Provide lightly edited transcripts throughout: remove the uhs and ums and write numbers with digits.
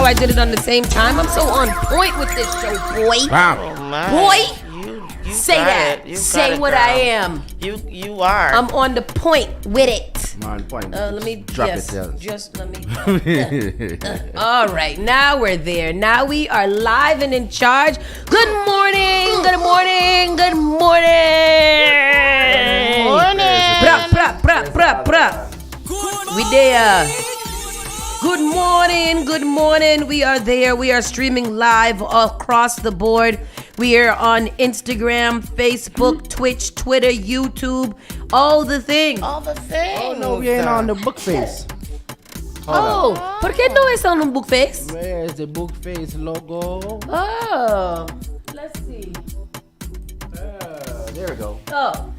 I did it on the same time. I'm so on point with this show, boy. Wow. Oh my. Boy, you say that. Say what I am. You are. I'm on the point with it. On point. Let me drop yes, it down. Just let me. All right, now we're there. Now we are live and in charge. Good morning. Good morning. Good morning. Good morning. We there. Good morning. Good morning. We are there. We are streaming live across the board. We are on Instagram, Facebook, Twitch, Twitter, YouTube, all the things. All the things. Oh no, we ain't on the book face. ¿Por qué no es on un book face? Where's the book face logo? Oh, let's see. There we go. Oh,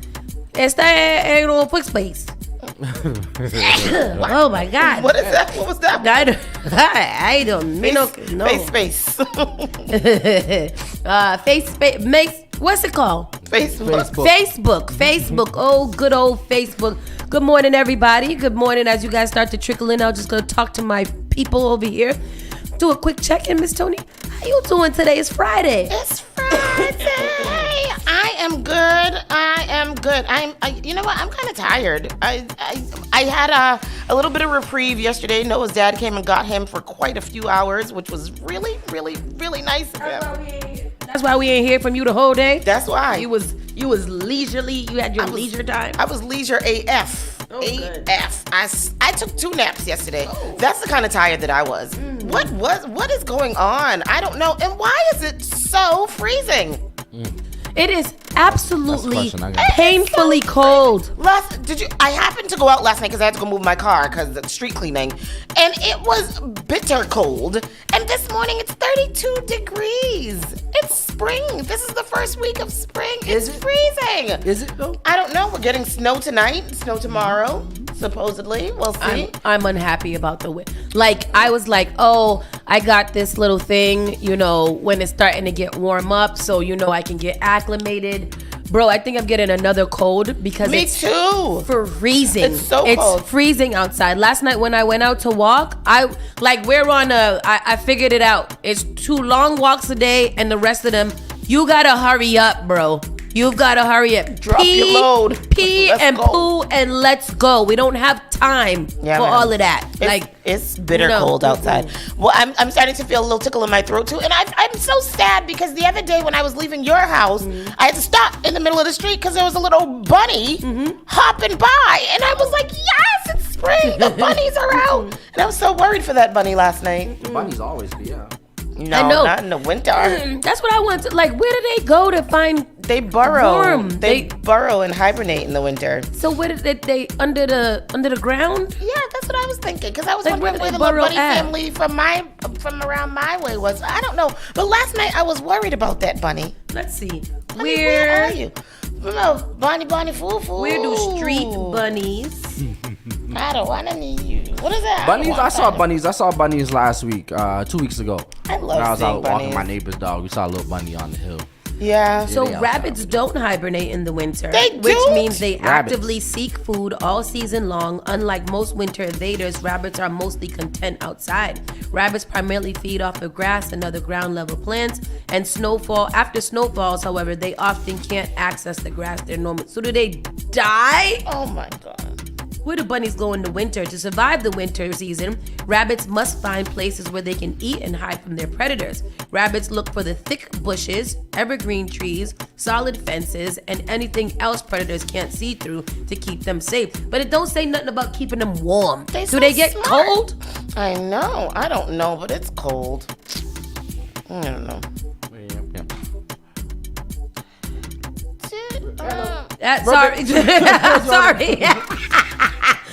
está en un book face. Oh my God. What is that? What was that? I don't know. Face. Face space. What's it called? Facebook. Facebook. Oh, good old Facebook. Good morning, everybody. Good morning. As you guys start to trickle in, I'm just gonna talk to my people over here. Do a quick check-in, Miss Tony. How you doing today? It's Friday. It's Friday. I am good. You know what? I'm kind of tired. I had a little bit of reprieve yesterday. Noah's dad came and got him for quite a few hours, which was really, really, really nice of him. That's why we ain't hear from you the whole day. That's why. You was leisurely. You had your leisure time. I was leisure AF. Oh, good. AF. I took 2 naps yesterday. Oh. That's the kind of tired that I was. Mm-hmm. What is going on? I don't know. And why is it so freezing? It is absolutely painfully cold. I happened to go out last night because I had to go move my car because of street cleaning, and it was bitter cold. And this morning it's 32 degrees. It's spring. This is the first week of spring. It's freezing. Is it though? I don't know. We're getting snow tonight, snow tomorrow, supposedly. We'll see. I'm unhappy about the wind. Like, I was like, oh, I got this little thing, when it's starting to get warm up, so, I can get acclimated. Bro, I think I'm getting another cold because it's too. Freezing. It's so cold. It's freezing outside. Last night when I went out to walk, I figured it out. It's 2 long walks a day, and the rest of them, you gotta hurry up, bro. You've got to hurry up. Drop your load. Pee and poo and let's go. We don't have time for all of that. It's bitter cold outside. Well, I'm starting to feel a little tickle in my throat too. And I'm so sad because the other day when I was leaving your house, I had to stop in the middle of the street because there was a little bunny hopping by. And I was like, yes, it's spring. The bunnies are out. And I was so worried for that bunny last night. Bunnies always be out. No, not in the winter. That's what I want to, where do they go to find They burrow. warm? They burrow and hibernate in the winter. So where did they under the ground? Yeah, that's what I was thinking. Because I was wondering where the little bunny family from around my way was. I don't know. But last night I was worried about that bunny. Let's see. Where are you? No, bunny, foo. Where do street bunnies? I don't want to need you. What is that? Bunnies? I saw bunnies last week, 2 weeks ago. I love when I was seeing out bunnies. walking my neighbor's dog. We saw a little bunny on the hill. Yeah. So rabbits don't hibernate in the winter. They which don't? means they actively seek food all season long. Unlike most winter invaders, rabbits are mostly content outside. Rabbits primarily feed off of grass and other ground level plants. And after snow falls, however, they often can't access the grass they're normally. So do they die? Oh my God. Where do bunnies go in the winter? To survive the winter season, rabbits must find places where they can eat and hide from their predators. Rabbits look for the thick bushes, evergreen trees, solid fences, and anything else predators can't see through to keep them safe. But it don't say nothing about keeping them warm. Do they get cold? I know. I don't know, but it's cold. I don't know. Sorry. Sorry.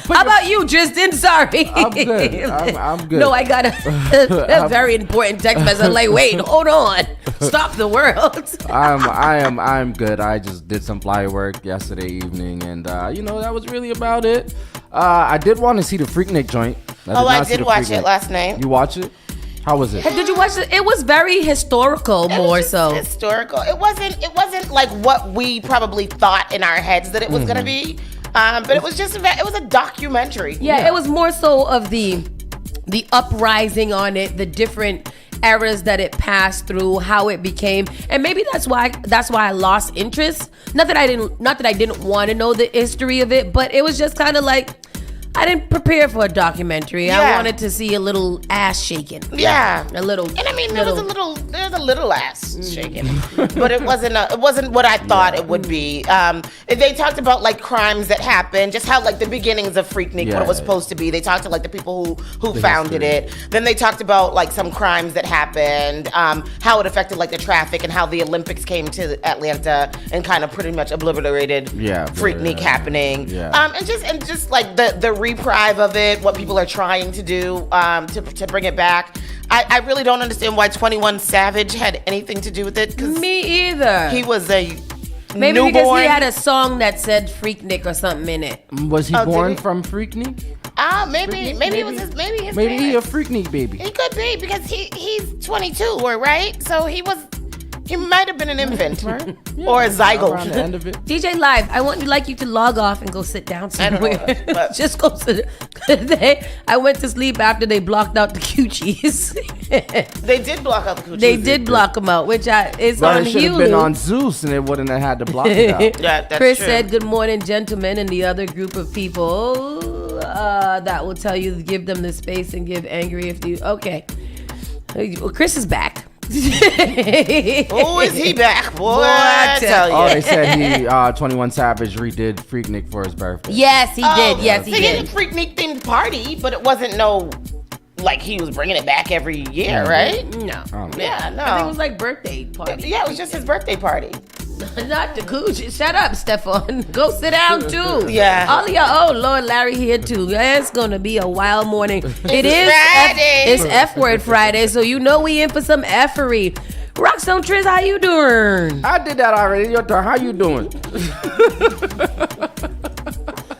How about you, Tristan? Sorry. I'm good. I'm good. No, I got a very important text message. I'm like, wait, hold on. Stop the world. I'm good. I just did some flyer work yesterday evening, and that was really about it. I did want to see the Freaknik joint. I did watch it last night. You watch it? How was it? Did you watch it? It was very historical, more so. Historical. It wasn't like what we probably thought in our heads that it was gonna be. But it was a documentary. Yeah, it was more so of the the uprising on it, the different eras that it passed through, how it became, and maybe that's why I lost interest. Not that I didn't want to know the history of it, but it was just kind of like I didn't prepare for a documentary. Yeah. I wanted to see a little ass shaking. Yeah, a little. And I mean, there was a little ass shaking, but it wasn't what I thought it would be. They talked about like crimes that happened, just how like the beginnings of Freaknik, what it was supposed to be. They talked to like the people who founded it. Then they talked about like some crimes that happened, how it affected like the traffic and how the Olympics came to Atlanta and kind of pretty much obliterated Freaknik happening. Yeah. And just like the reprieve of it, what people are trying to do to bring it back. I really don't understand why 21 Savage had anything to do with it. Me either. He was a maybe newborn. because he had a song that said Freaknik or something in it. Was he born from Freaknik? Maybe it was his maybe his maybe he a parents. Freaknik baby. He could be because he's 22, right? So he might have been an infant, right? Or a zygote. Around the end of it. DJ Live, I would like you to log off and go sit down somewhere. I don't know, but- Just go sit. I went to sleep after they blocked out the coochies. They did block out the coochies. They did block them out, which is But on it should have Hulu. been on Zeus, and it wouldn't have had to block it out. Yeah, that's Chris true. said, "Good morning, gentlemen," and the other group of people that will tell you to give them the space and give angry if you. Okay, well, Chris is back. Oh, is he back? Boy, I tell you. Oh, they said 21 Savage redid Freaknik for his birthday. Yes, he did. Yes, he He did. had a Freaknik themed party, but it wasn't like he was bringing it back every year, right? No. Yeah, no. I think it was like birthday party. Yeah, it was just his birthday party. Not the coochie. Shut up, Stefan. Go sit down too. Yeah. All of y'all. Oh Lord, Larry here too. It's gonna be a wild morning. It is Friday. It's F word Friday, so you know we in for some effery. Rockstone Triz, how you doing? I did that already. Your turn. How you doing?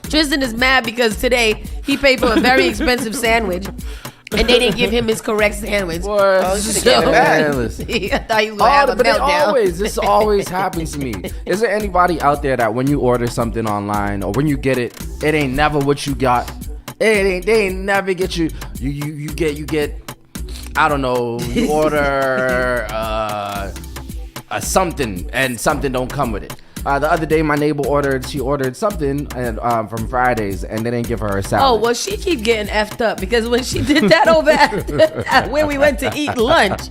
Tristan is mad because today he paid for a very expensive sandwich. And they didn't give him his correct sandwich. Boy, Oh, you should've given it back. I thought he was gonna have a but meltdown. this always happens to me. Is there anybody out there that when you order something online or when you get it, it ain't never what you got? They ain't never get you get I don't know, you order a something and something don't come with it. The other day, my neighbor ordered something and from Fridays, and they didn't give her a salad. Oh, well, she keep getting effed up because when she did that over at where we went to eat lunch,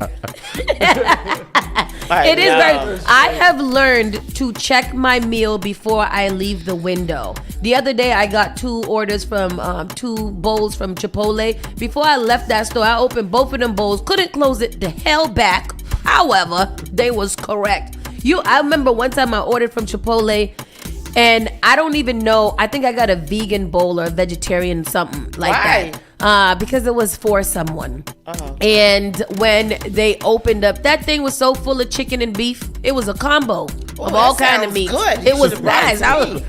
it is very. I have learned to check my meal before I leave the window. The other day, I got 2 orders from 2 bowls from Chipotle. Before I left that store, I opened both of them bowls. Couldn't close it the hell back. However, they was correct. I remember one time I ordered from Chipotle, and I don't even know. I think I got a vegan bowl or a vegetarian something like that. Because it was for someone. And when they opened up, that thing was so full of chicken and beef. It was a combo of all kind of meat. Good. It was nice. I was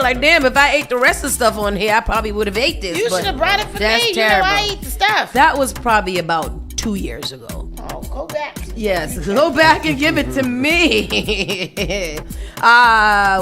like, damn, if I ate the rest of the stuff on here, I probably would have ate this. You should have brought it for me. Terrible. You know I eat the stuff. That was probably about 2 years ago. Oh, go back. Yes, go back and give it to me.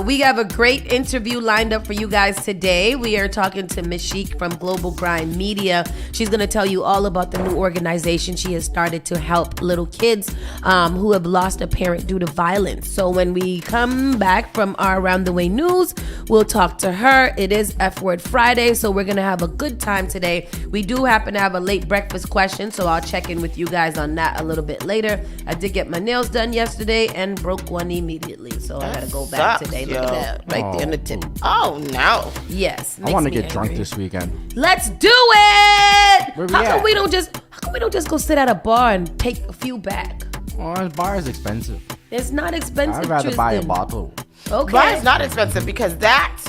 We have a great interview lined up for you guys today. We are talking to Miss Chic from Global Grind Media. She's going to tell you all about the new organization she has started to help little kids who have lost a parent due to violence. So when we come back from our Around the Way news, we'll talk to her. It is F Word Friday, so we're going to have a good time today. We do happen to have a late breakfast question, so I'll check in with you guys on that a little bit later. I did get my nails done yesterday and broke one immediately, so I gotta go back sucks, today. yo. Look at that, right there in the tip. Oh, no. Yes, I want to makes me get drunk angry. this weekend. Let's do it. Where we How come at? we don't just go sit at a bar and take a few back? Oh, this bar is expensive. It's not expensive. I'd rather buy a Tristan. bottle. Okay. But it's not expensive because that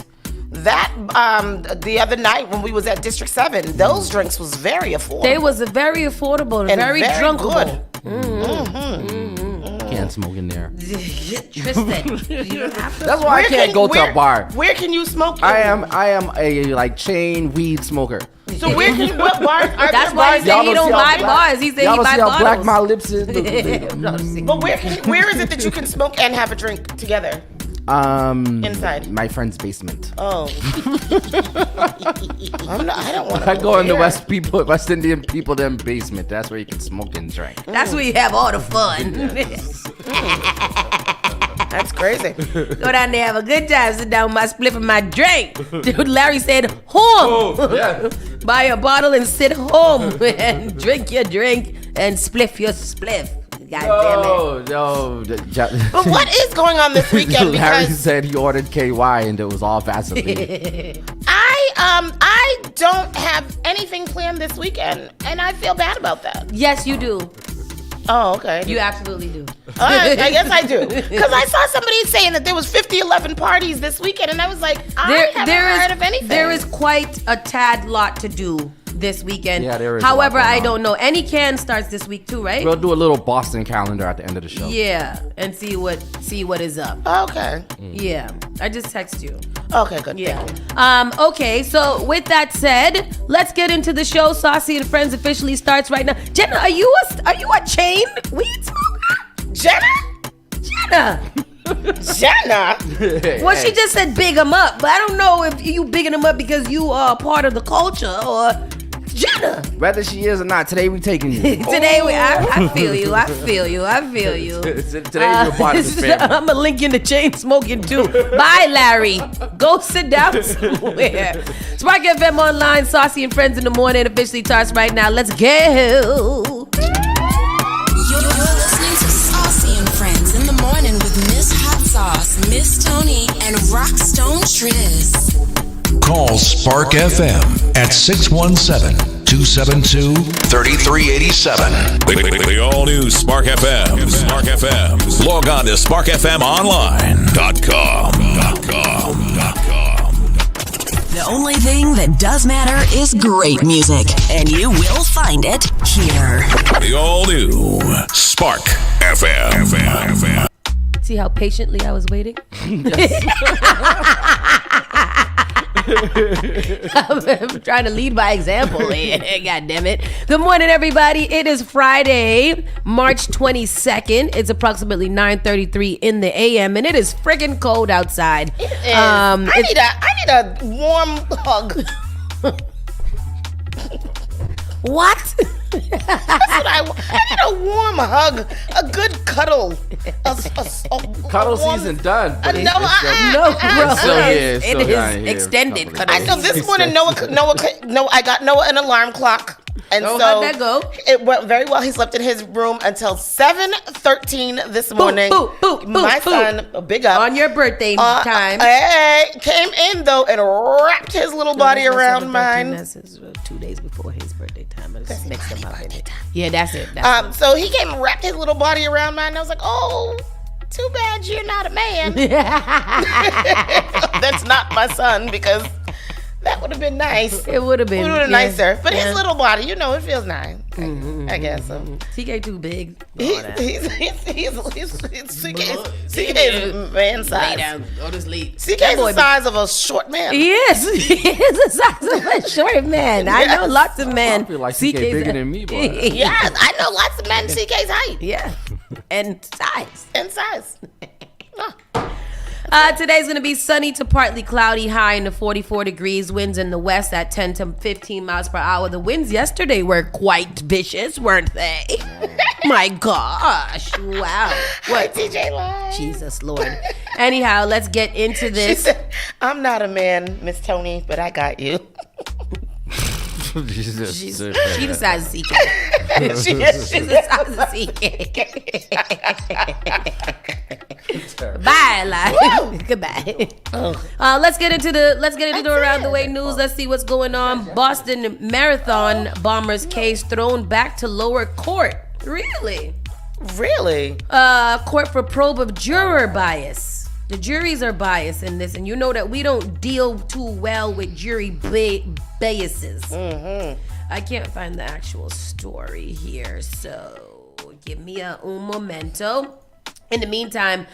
the other night when we was at District 7, those drinks was very affordable. They was very affordable and, And very very drunkable. Can't smoke in there. Tristan, you don't have to. That's why I can't go to a bar. Where can you smoke? I am a like chain weed smoker. So where can you, what bars are That's there why bars he that said he you don't smoke buy at? bars. He said he Y'all don't buy see how black bottles. my lips is? But where is it that you can smoke and have a drink together? Inside. My friend's basement. Oh. I don't want to. I go in the West Indian people them basement. That's where you can smoke and drink. That's where you have all the fun. That's crazy. Go down there, have a good time, sit down with my spliff and my drink. Dude, Larry said, home. Oh, yeah. Buy a bottle and sit home and drink your drink and spliff your spliff. God damn it. No. But what is going on this weekend? Larry Because said he ordered KY and it was all Vaseline. I don't have anything planned this weekend, and I feel bad about that. Yes, you do. Oh, okay. You absolutely do. I guess I do. Because I saw somebody saying that there was 11 parties this weekend, and I was like, I haven't heard of anything. There is quite a tad lot to do this weekend. Yeah, there is. However, I don't know. Any Can starts this week too, right? We'll do a little Boston calendar at the end of the show. Yeah, and see what is up. Okay. Yeah, I just text you. Okay, good. Yeah. Okay, so with that said, let's get into the show. Saucy and Friends officially starts right now. Jenna, are you a chain weed smoker? Jenna? Well, she just said big them up, but I don't know if you bigging them up because you are part of the culture or Jenna. Whether she is or not, today we taking you. Today I feel you. Today you're part of the family. I'm gonna link you in the chain smoking too. Bye, Larry. Go sit down somewhere. Spark FM Online, Saucy and Friends in the Morning officially starts right now. Let's go. You're listening to Saucy and Friends in the Morning with Miss Hot Sauce, Miss Tony, and Rockstone Triz. Call Spark FM at 617-272-3387. The all-new Spark FM. Spark FM. Log on to sparkfmonline.com. The only thing that does matter is great music, and you will find it here. The all-new Spark FM. See how patiently I was waiting? I'm trying to lead by example. God damn it. Good morning, everybody. It is Friday, March 22nd. It's approximately 9:33 in the a.m. and it is friggin' cold outside. It is. I need a warm hug. What? That's what I need a warm hug, a good cuddle. Cuddle season done. No, bro. It is extended. I know this morning Noah, I got Noah an alarm clock. And so how'd that go? It went very well. He slept in his room until 7:13 this morning. My son, big up. On your birthday time. Came in though and wrapped his little body around mine. That's 2 days before his birthday time. I just mixed them up. Yeah, that's it. So he came and wrapped his little body around mine. And I was like, oh, too bad you're not a man. That's not my son because that would have been nice. It would have been nicer. But his little body, it feels nice. I guess so. TK too big. He's CK's man size. Lay down. Go to sleep. CK's the size of a short man. Yes, he is the size of a short man. I know lots of men. I feel like CK bigger than me, boy. Yes, I know lots of men CK's height. Yeah, and size. Today's going to be sunny to partly cloudy, high in the 44 degrees. Winds in the west at 10 to 15 miles per hour. The winds yesterday were quite vicious, weren't they? My gosh. Wow. What? TJ lied. Jesus Lord. Anyhow, let's get into this. She said, I'm not a man, Miss Tony, but I got you. She's the size of CK. She's the size of CK. Bye, life. Goodbye. Let's get into the around the way news. Let's see what's going on. Boston Marathon bombers case thrown back to lower court. Really? Court for probe of juror bias. The juries are biased in this, and you know that we don't deal too well with jury biases. I can't find the actual story here, so give me un momento. In the meantime,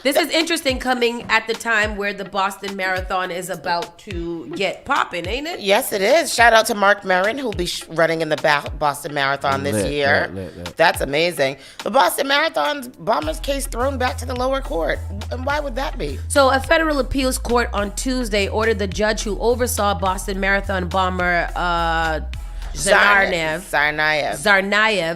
this is interesting coming at the time where the Boston Marathon is about to get popping, ain't it? Yes, it is. Shout out to Mark Maron, who'll be running in the Boston Marathon this year. Lit. That's amazing. The Boston Marathon's bomber's case thrown back to the lower court. And why would that be? So a federal appeals court on Tuesday ordered the judge who oversaw Boston Marathon bomber Tsarnaev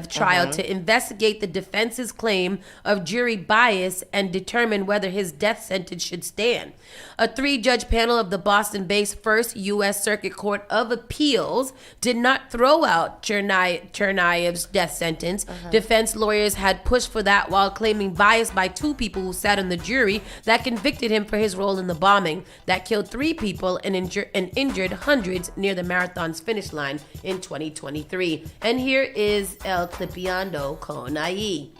trial to investigate the defense's claim of jury bias and determine whether his death sentence should stand. A 3-judge panel of the Boston-based First U.S. Circuit Court of Appeals did not throw out Tsarnaev's death sentence. Defense lawyers had pushed for that while claiming bias by 2 people who sat on the jury that convicted him for his role in the bombing that killed 3 people and injured hundreds near the marathon's finish line in 2023. And here is El Clipiando con ahí.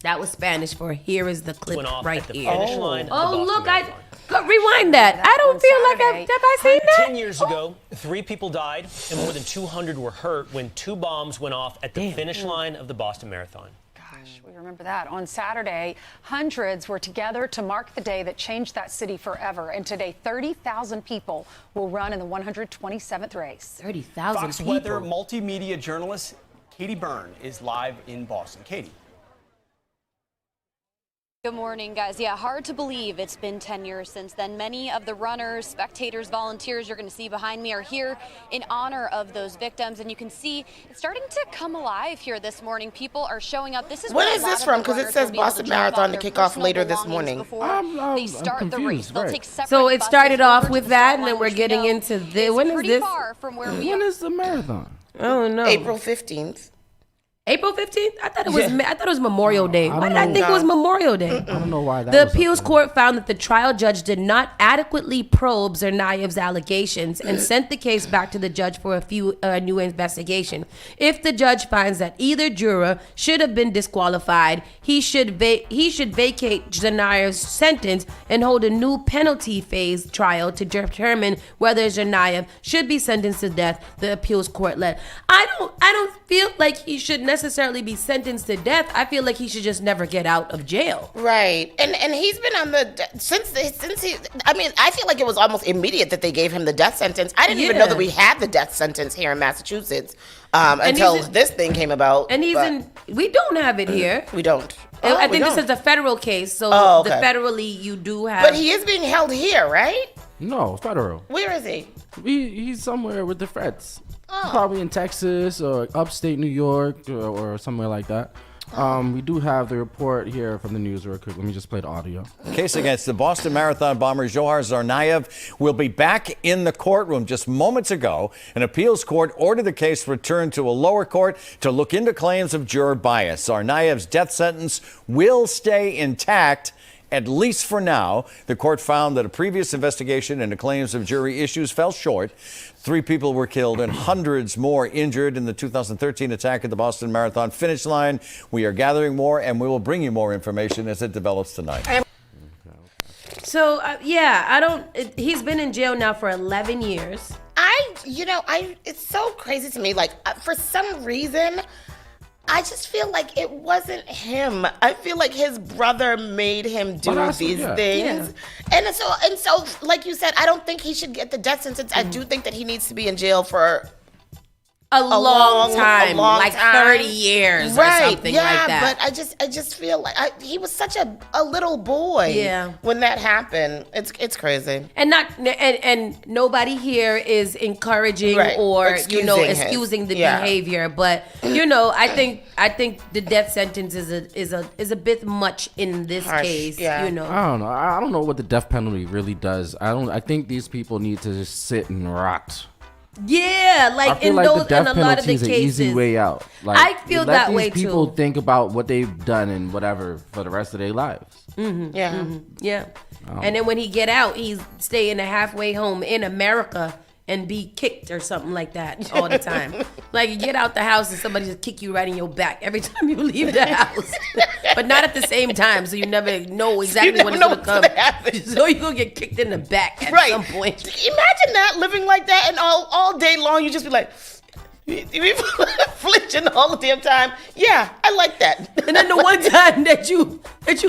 That was Spanish for here is the clip right here. Line Look, rewind that. I don't feel like have I seen that? 10 years ago, 3 people died and more than 200 were hurt when 2 bombs went off at the finish line of the Boston Marathon. Gosh, we remember that. On Saturday, hundreds were together to mark the day that changed that city forever. And today, 30,000 people will run in the 127th race. 30,000 Fox people. Weather multimedia journalist Katie Byrne is live in Boston. Katie. Good morning, guys. Yeah, hard to believe it's been 10 years since then. Many of the runners, spectators, volunteers you're going to see behind me are here in honor of those victims. And you can see it's starting to come alive here this morning. People are showing up. This is What is this from? Because it says Boston Marathon to kick off later this morning. They start the race. They'll take separate So it started buses off over with to that, the and then we're which getting we know into the. When is pretty this? far from where we When are. is the marathon? Oh no. April 15th. April 15th? I thought it was Memorial Day. Why did I think know. it was Memorial Day? I don't know why that The was appeals up there. court found that the trial judge did not adequately probe Tsarnaev's allegations and sent the case back to the judge for a new investigation. If the judge finds that either juror should have been disqualified, he should vacate Tsarnaev's sentence and hold a new penalty phase trial to determine whether Tsarnaev should be sentenced to death. The appeals court led. I don't feel like he should necessarily be sentenced to death. I feel like he should just never get out of jail. Right. And he's been on the since he I mean, I feel like it was almost immediate that they gave him the death sentence. I didn't even know that we had the death sentence here in Massachusetts until this thing came about. And we don't have it here. We don't. I think this is a federal case, so okay. federally you do have. But he is being held here, right? No, federal. Where is he? He's somewhere with the feds. Probably in Texas or upstate New York or somewhere like that. We do have the report here from the news real quick. Let me just play the audio. Case against the Boston Marathon bomber Johar Tsarnaev will be back in the courtroom. Just moments ago, an appeals court ordered the case returned to a lower court to look into claims of juror bias. Tsarnaev's death sentence will stay intact, at least for now. The court found that a previous investigation into claims of jury issues fell short. 3 people were killed and hundreds more injured in the 2013 attack at the Boston Marathon finish line. We are gathering more, and we will bring you more information as it develops tonight. So, he's been in jail now for 11 years. It's so crazy to me. Like, for some reason, I just feel like it wasn't him. I feel like his brother made him do these things. Yeah. And so, like you said, I don't think he should get the death sentence. I do think that he needs to be in jail for a long time, like 30 years or something like that. But I just feel like he was such a little boy when that happened. It's crazy. And nobody here is encouraging or excusing the behavior. But I think the death sentence is a bit much in this case. I don't know. I don't know what the death penalty really does. I think these people need to just sit and rot. Yeah, like in a lot of the cases, an easy way out. Like, I feel that way too. People think about what they've done and whatever for the rest of their lives. Mm-hmm. Yeah, mm-hmm. Yeah. And then when he get out, he's stay in a halfway home in America and be kicked or something like that all the time. Like you get out the house and somebody just kick you right in your back every time you leave the house, but not at the same time, so you never know exactly when it's gonna come. So you gonna get kicked in the back at some point. Imagine that, living like that, and all day long you just be like, You be flinching all the damn time. Yeah, I like that. And then the one time that you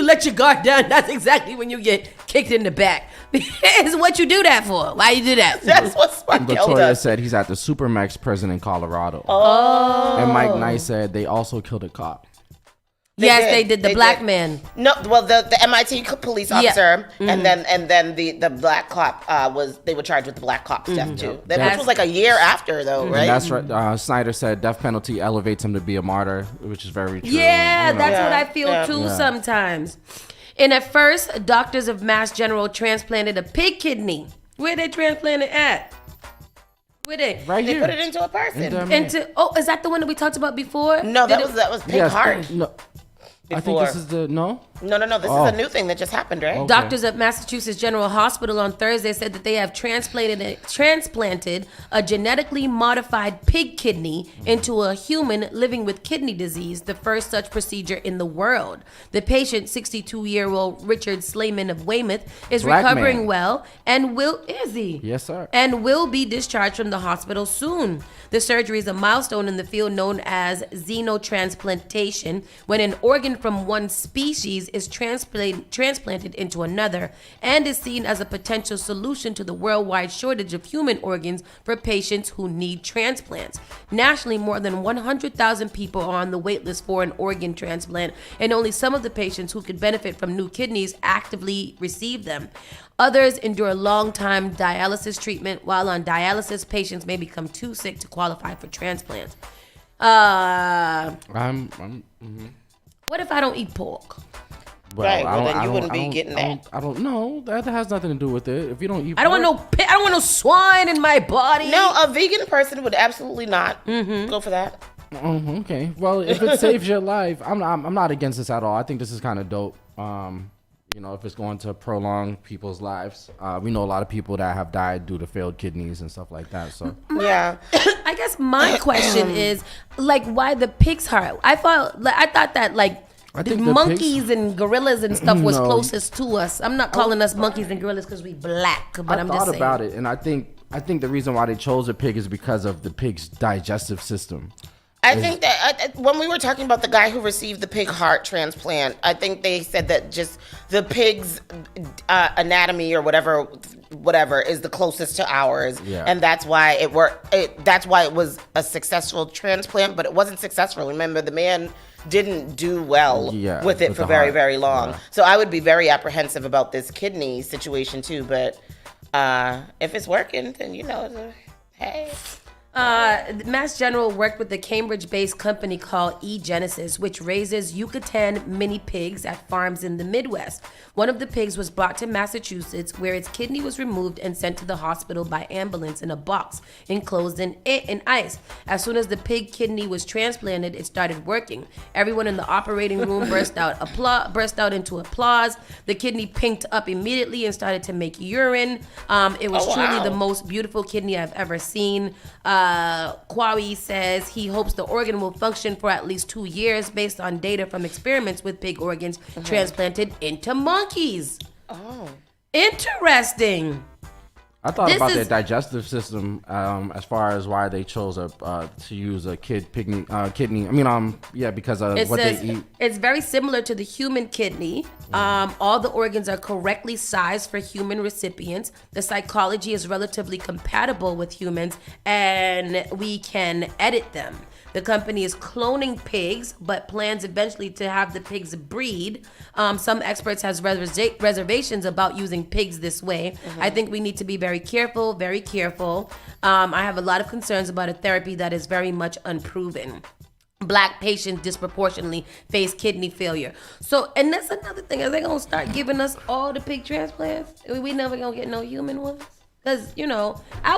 let your guard down, that's exactly when you get kicked in the back. Is what you do that for? Why you do that? That's what Sparkle Latoya does. said he's at the Supermax prison in Colorado. Oh. And Mike Knight said they also killed a cop. They did. The black man. No, well, the MIT police officer, and then the black cop they were charged with the black cop stuff too. Which was like a year after though, right? And that's right. Snyder said death penalty elevates him to be a martyr, which is very true. Yeah, You know. that's what I feel too sometimes. And at first, doctors of Mass General transplanted a pig kidney. Where they transplanted at? Where they? Right They here. put it into a person. Is that the one that we talked about before? No, that was pig heart. No. I think this is the no. No. This is a new thing that just happened, right? Okay. Doctors at Massachusetts General Hospital on Thursday said that they have transplanted a genetically modified pig kidney into a human living with kidney disease, the first such procedure in the world. The patient, 62-year-old Richard Slayman of Weymouth, is Black recovering man. well and will Yes, sir. and will be discharged from the hospital soon. The surgery is a milestone in the field known as xenotransplantation, when an organ from one species is transplanted into another, and is seen as a potential solution to the worldwide shortage of human organs for patients who need transplants. Nationally, more than 100,000 people are on the wait list for an organ transplant, and only some of the patients who could benefit from new kidneys actively receive them. Others endure long-time dialysis treatment. While on dialysis, patients may become too sick to qualify for transplants. What if I don't eat pork? Well, then you wouldn't be getting that. I don't know. That has nothing to do with it. If you don't eat, I don't want no swine in my body. No, a vegan person would absolutely not go for that. Oh, okay. Well, if it saves your life, I'm not against this at all. I think this is kind of dope. If it's going to prolong people's lives. We know a lot of people that have died due to failed kidneys and stuff like that. So yeah, I guess my question is why the pig's heart? I thought that the monkeys and gorillas and stuff was closest to us. I'm not calling us monkeys and gorillas because we black, but I'm just saying. I thought about it, and I think the reason why they chose a pig is because of the pig's digestive system. I think that when we were talking about the guy who received the pig heart transplant, I think they said that just the pig's anatomy or whatever is the closest to ours, and that's why it worked. That's why it was a successful transplant, but it wasn't successful. Remember, the man didn't do well with it for very, very long. Yeah. So I would be very apprehensive about this kidney situation too. But if it's working, then hey. Mass General worked with the Cambridge-based company called eGenesis, which raises Yucatan mini pigs at farms in the Midwest. One of the pigs was brought to Massachusetts, where its kidney was removed and sent to the hospital by ambulance in a box enclosed in ice. As soon as the pig kidney was transplanted, it started working. Everyone in the operating room burst out into applause. The kidney pinked up immediately and started to make urine. It was truly the most beautiful kidney I've ever seen. Kwawi says he hopes the organ will function for at least 2 years based on data from experiments with pig organs transplanted into monkeys. Oh. Interesting. I thought about their digestive system as far as why they chose to use a kidney. Because of what they eat. It's very similar to the human kidney. All the organs are correctly sized for human recipients. The psychology is relatively compatible with humans, and we can edit them. The company is cloning pigs, but plans eventually to have the pigs breed. Some experts has reservations about using pigs this way. I think we need to be very careful, very careful. I have a lot of concerns about a therapy that is very much unproven. Black patients disproportionately face kidney failure. So, and that's another thing. Are they gonna start giving us all the pig transplants? We never gonna get no human ones? Because, I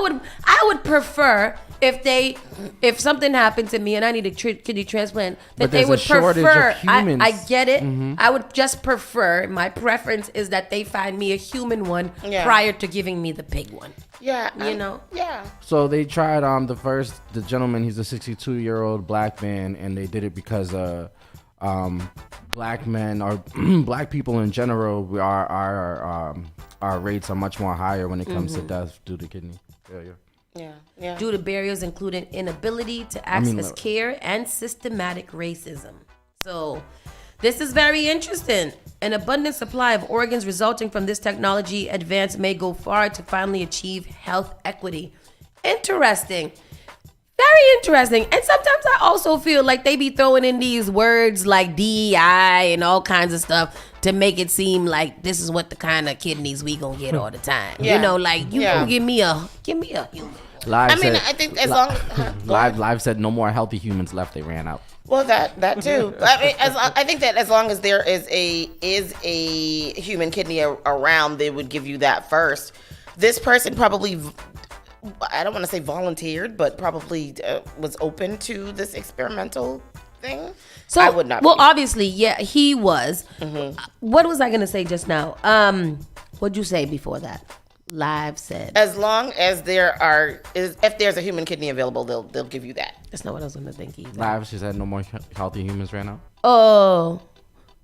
would prefer if something happened to me and I need a kidney transplant, that they would prefer. I get it. Mm-hmm. I would just prefer. My preference is that they find me a human one prior to giving me the pig one. Yeah, Yeah. So they tried the gentleman. He's a 62-year-old black man, and they did it because black men or black people in general, our rates are much more higher when it comes to death due to kidney failure. due to barriers including inability to access care and systematic racism. So this is very interesting. An abundant supply of organs resulting from this technology advance may go far to finally achieve health equity. Interesting. Very interesting. And sometimes I also feel like they be throwing in these words like DEI and all kinds of stuff to make it seem like this is what the kind of kidneys we gonna get all the time. You know, like you gonna give me a human. I think as long as Live said no more healthy humans left. They ran out. Well, that too. I mean, I think that as long as there is a human kidney around, they would give you that first. This person probably, I don't want to say volunteered, but probably was open to this experimental thing. So I would not. Well, obviously, yeah, he was. What was I gonna say just now? What'd you say before that? Live said. As long as if there's a human kidney available, they'll give you that. That's not what I was gonna think either. Live, she said no more healthy humans ran out. Oh,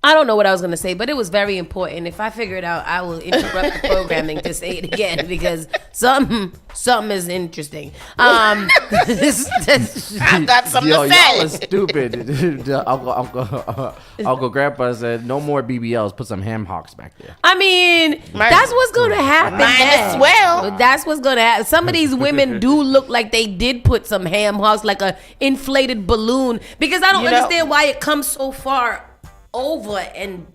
I don't know what I was gonna say, but it was very important. If I figure it out, I will interrupt the programming to say it again because something is interesting. I've got something to say. Y'all are stupid. Uncle Grandpa said no more BBLs. Put some ham hocks back there. I mean, that's what's gonna happen. Might as well. That's what's gonna happen. Some of these women do look like they did put some ham hocks, like a inflated balloon, because I don't understand why it comes so far over and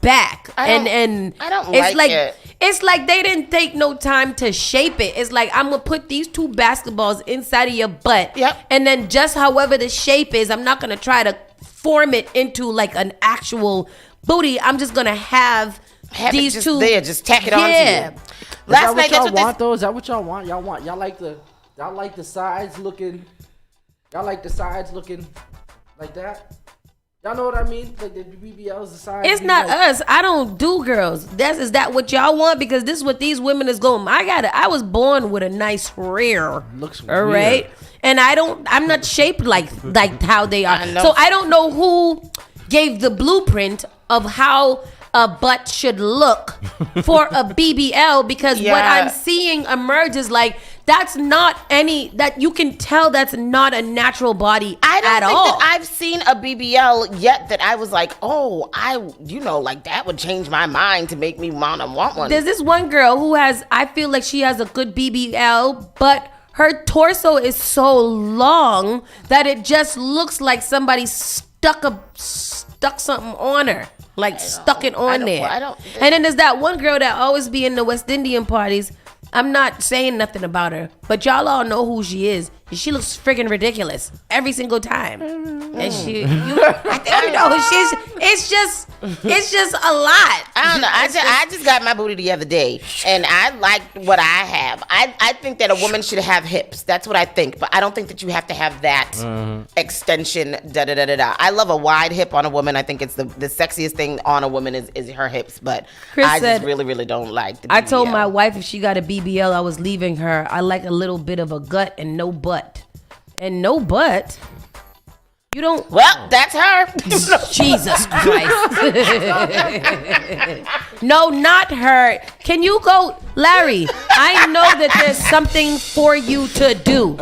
back. I don't like it. It's like they didn't take no time to shape it. It's like, I'm gonna put these two basketballs inside of your butt. And then just however the shape is, I'm not gonna try to form it into like an actual booty. I'm just gonna have these just two there, just tack it on to you. Last night, y'all want though? Is that what y'all want? Y'all like the sides looking like that? Y'all know what I mean? Like the BBLs, the size. It's not us. I don't do girls. Is that what y'all want? Because this is what these women is going. I was born with a nice rear. Looks all right. weird. And I'm not shaped like how they are. So I don't know who gave the blueprint of how a butt should look for a BBL, because what I'm seeing emerge is like, that's not that you can tell that's not a natural body I don't at think all. that I've seen a BBL yet that I was like, oh, like that would change my mind to make me want one. There's this one girl who I feel like she has a good BBL, but her torso is so long that it just looks like somebody stuck something on her. Like stuck it on there. And then there's that one girl that always be in the West Indian parties. I'm not saying nothing about her, but y'all all know who she is. She looks freaking ridiculous every single time. And it's just a lot. I don't know. I just got my booty the other day, and I like what I have. I think that a woman should have hips. That's what I think. But I don't think that you have to have that extension. I love a wide hip on a woman. I think it's the sexiest thing on a woman is her hips. But Chris I said, just really, really don't like the BBL. I told my wife if she got a BBL, I was leaving her. I like a little bit of a gut and no butt. And no butt. You don't. Well, that's her. Jesus Christ. No, not her. Can you go, Larry? I know that there's something for you to do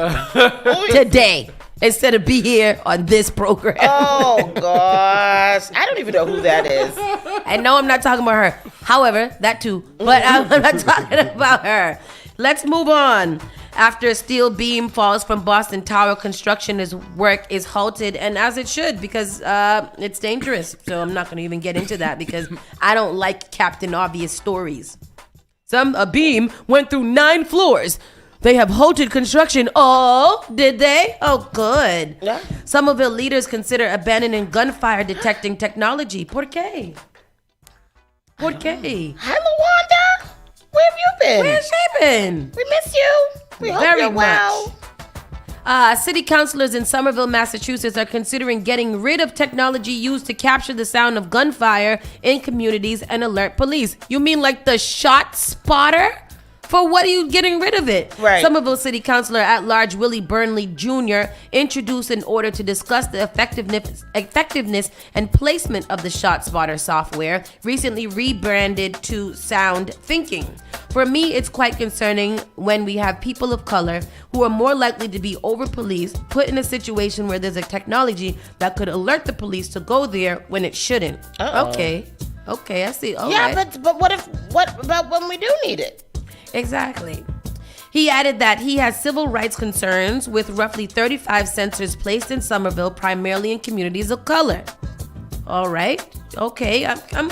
today instead of be here on this program. Oh, gosh. I don't even know who that is. I know I'm not talking about her. However, that too. But I'm not talking about her. Let's move on. After a steel beam falls from Boston Tower, construction work is halted, and as it should, because it's dangerous. So I'm not going to even get into that because I don't like Captain Obvious stories. A beam went through 9 floors. They have halted construction. Oh, did they? Oh, good. Yeah. Somerville leaders consider abandoning gunfire detecting technology. ¿Por qué? ¿Por qué? Hi, Lawanda. Where have you been? Where's she been? We miss you. We hope Very you're well. City councilors in Somerville, Massachusetts are considering getting rid of technology used to capture the sound of gunfire in communities and alert police. You mean like the shot spotter? For what are you getting rid of it? Right. Somerville City Councilor at Large Willie Burnley Jr. introduced an order to discuss the effectiveness and placement of the ShotSpotter software, recently rebranded to Sound Thinking. For me, it's quite concerning when we have people of color who are more likely to be over-policed, put in a situation where there's a technology that could alert the police to go there when it shouldn't. Okay, I see. All yeah, right. but what about when we do need it? Exactly. He added that he has civil rights concerns with roughly 35 sensors placed in Somerville, primarily in communities of color. All right. Okay. I'm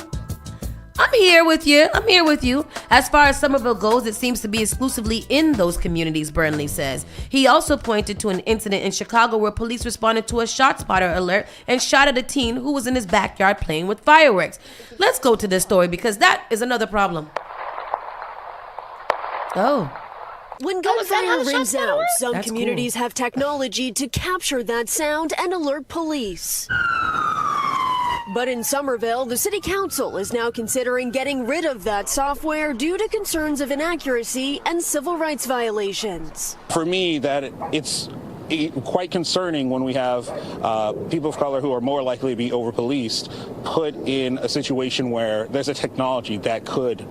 here with you. I'm here with you. As far as Somerville goes, it seems to be exclusively in those communities, Burnley says. He also pointed to an incident in Chicago where police responded to a ShotSpotter alert and shot at a teen who was in his backyard playing with fireworks. Let's go to this story because that is another problem. Oh. When gunfire rings out, some That's communities have technology to capture that sound and alert police. But in Somerville, the city council is now considering getting rid of that software due to concerns of inaccuracy and civil rights violations. For me, that it's quite concerning when we have people of color who are more likely to be over-policed put in a situation where there's a technology that could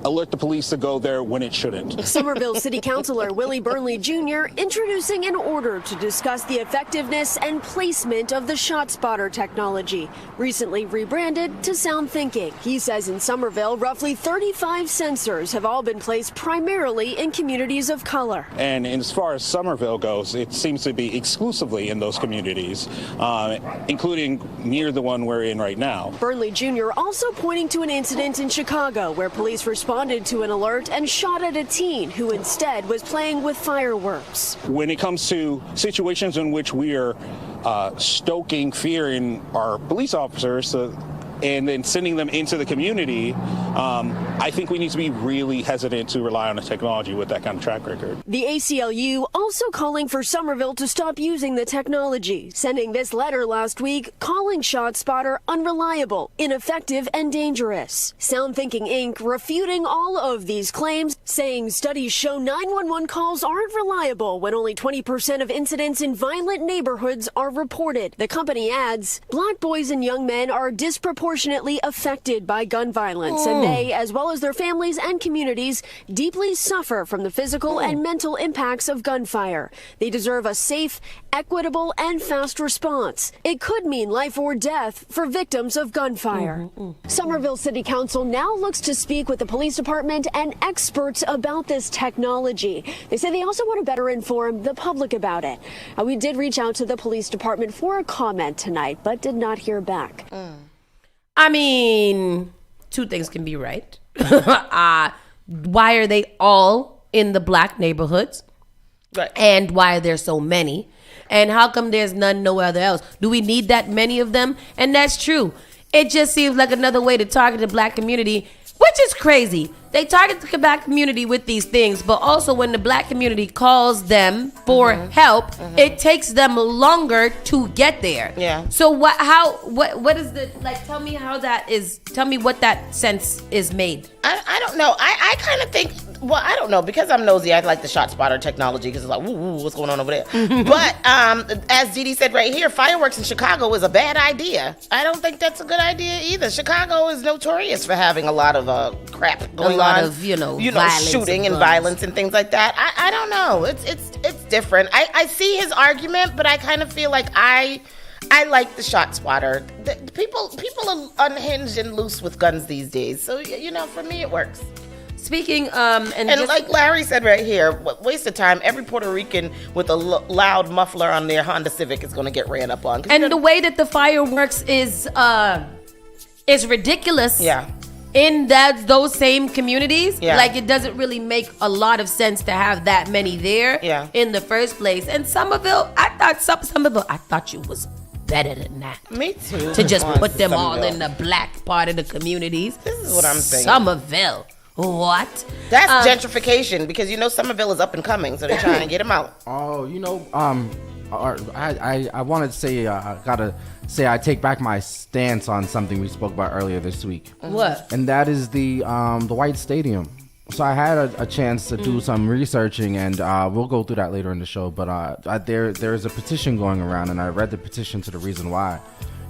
alert the police to go there when it shouldn't. Somerville City Councilor Willie Burnley Jr. introducing an order to discuss the effectiveness and placement of the ShotSpotter technology, recently rebranded to Sound Thinking. He says in Somerville, roughly 35 sensors have all been placed primarily in communities of color. And as far as Somerville goes, it seems to be exclusively in those communities, including near the one we're in right now. Burnley Jr. also pointing to an incident in Chicago where police responded to an alert and shot at a teen who instead was playing with fireworks. When it comes to situations in which we are stoking fear in our police officers and then sending them into the community, I think we need to be really hesitant to rely on the technology with that kind of track record. The ACLU also calling for Somerville to stop using the technology, sending this letter last week calling ShotSpotter unreliable, ineffective, and dangerous. Sound Thinking Inc. refuting all of these claims, saying studies show 911 calls aren't reliable when only 20% of incidents in violent neighborhoods are reported. The company adds, Black boys and young men are disproportionately affected by gun violence, and they, as well as their families and communities, deeply suffer from the physical and mental impacts of gunfire. They deserve a safe, equitable, and fast response. It could mean life or death for victims of gunfire. Somerville City Council now looks to speak with the police department and experts about this technology. They say they also want to better inform the public about it. We did reach out to the police department for a comment tonight, but did not hear back. I mean, two things can be right. Why are they all in the black neighborhoods? Right. And why are there so many? And how come there's none nowhere else? Do we need that many of them? And that's true. It just seems like another way to target the black community, which is crazy. They target the black community with these things, but also when the black community calls them for help, it takes them longer to get there. Yeah. So what is the, like, tell me how that is, tell me what that sense is made. I don't know. I kind of think, well, I don't know, because I'm nosy, I like the ShotSpotter technology because it's like, ooh, what's going on over there? But as Dee Dee said right here, fireworks in Chicago is a bad idea. I don't think that's a good idea either. Chicago is notorious for having a lot of crap going on. A lot of, violence shooting and violence and things like that. I don't know. It's different. I see his argument, but I kind of feel like I like the ShotSpotter. The people are unhinged and loose with guns these days. So, for me, it works. Speaking, and like Larry said right here, waste of time. Every Puerto Rican with a loud muffler on their Honda Civic is going to get ran up on. And the way that the fireworks is ridiculous. Yeah. In those same communities, yeah. Like it doesn't really make a lot of sense to have that many there in the first place. And Somerville, I thought you was better than that. Me too. To just put them all in the black part of the communities. This is what I'm saying. Somerville. What? That's gentrification, because Somerville is up and coming, so they're trying to get them out. Oh, I wanted to say, I take back my stance on something we spoke about earlier this week. What? And that is the White Stadium. So I had a chance to do some researching, and we'll go through that later in the show. But there's a petition going around, and I read the petition to the reason why.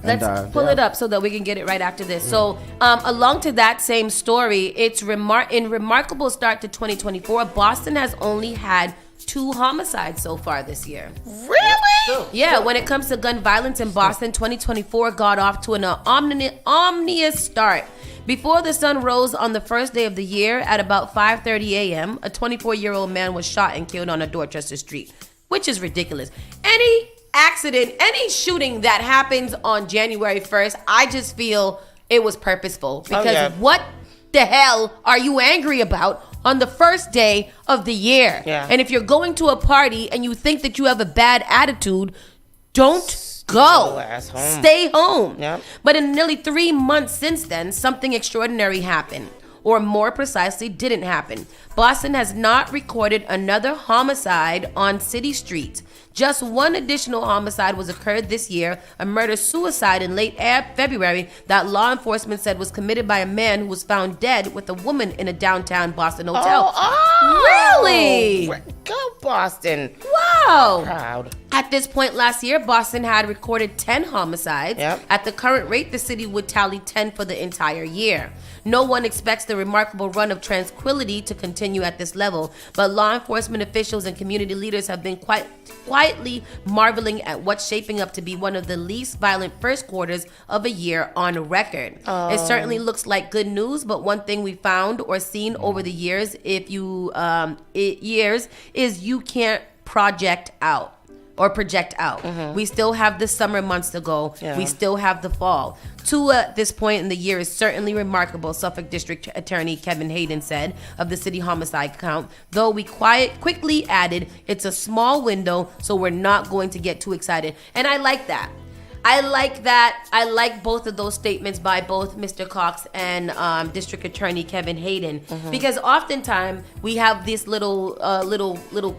Let's pull it up so that we can get it right after this. So along to that same story, it's in remarkable start to 2024, Boston has only had 2 homicides so far this year. Really? Yeah, when it comes to gun violence in Boston, 2024 got off to an ominous start. Before the sun rose on the first day of the year at about 5:30 a.m., a 24-year-old man was shot and killed on a Dorchester street, which is ridiculous. Any accident, any shooting that happens on January 1st, I just feel it was purposeful. Because what the hell are you angry about on the first day of the year? Yeah. And if you're going to a party and you think that you have a bad attitude, don't go. Stay home. Yep. But in nearly 3 months since then, something extraordinary happened. Or more precisely, didn't happen. Boston has not recorded another homicide on city streets. Just one additional homicide was occurred this year, a murder-suicide in late February that law enforcement said was committed by a man who was found dead with a woman in a downtown Boston hotel. Really? Go Boston. Wow. Proud. At this point last year, Boston had recorded 10 homicides. Yep. At the current rate, the city would tally 10 for the entire year. No one expects the remarkable run of tranquility to continue at this level, but law enforcement officials and community leaders have been quietly marveling at what's shaping up to be one of the least violent first quarters of a year on record. It certainly looks like good news, but one thing we found or seen over the years, is you can't project out. We still have the summer months to go. Yeah. We still have the fall. This point in the year is certainly remarkable, Suffolk District Attorney Kevin Hayden said of the city homicide count, though we quickly added, it's a small window, so we're not going to get too excited. And I like that. I like both of those statements by both Mr. Cox and District Attorney Kevin Hayden, because oftentimes we have this little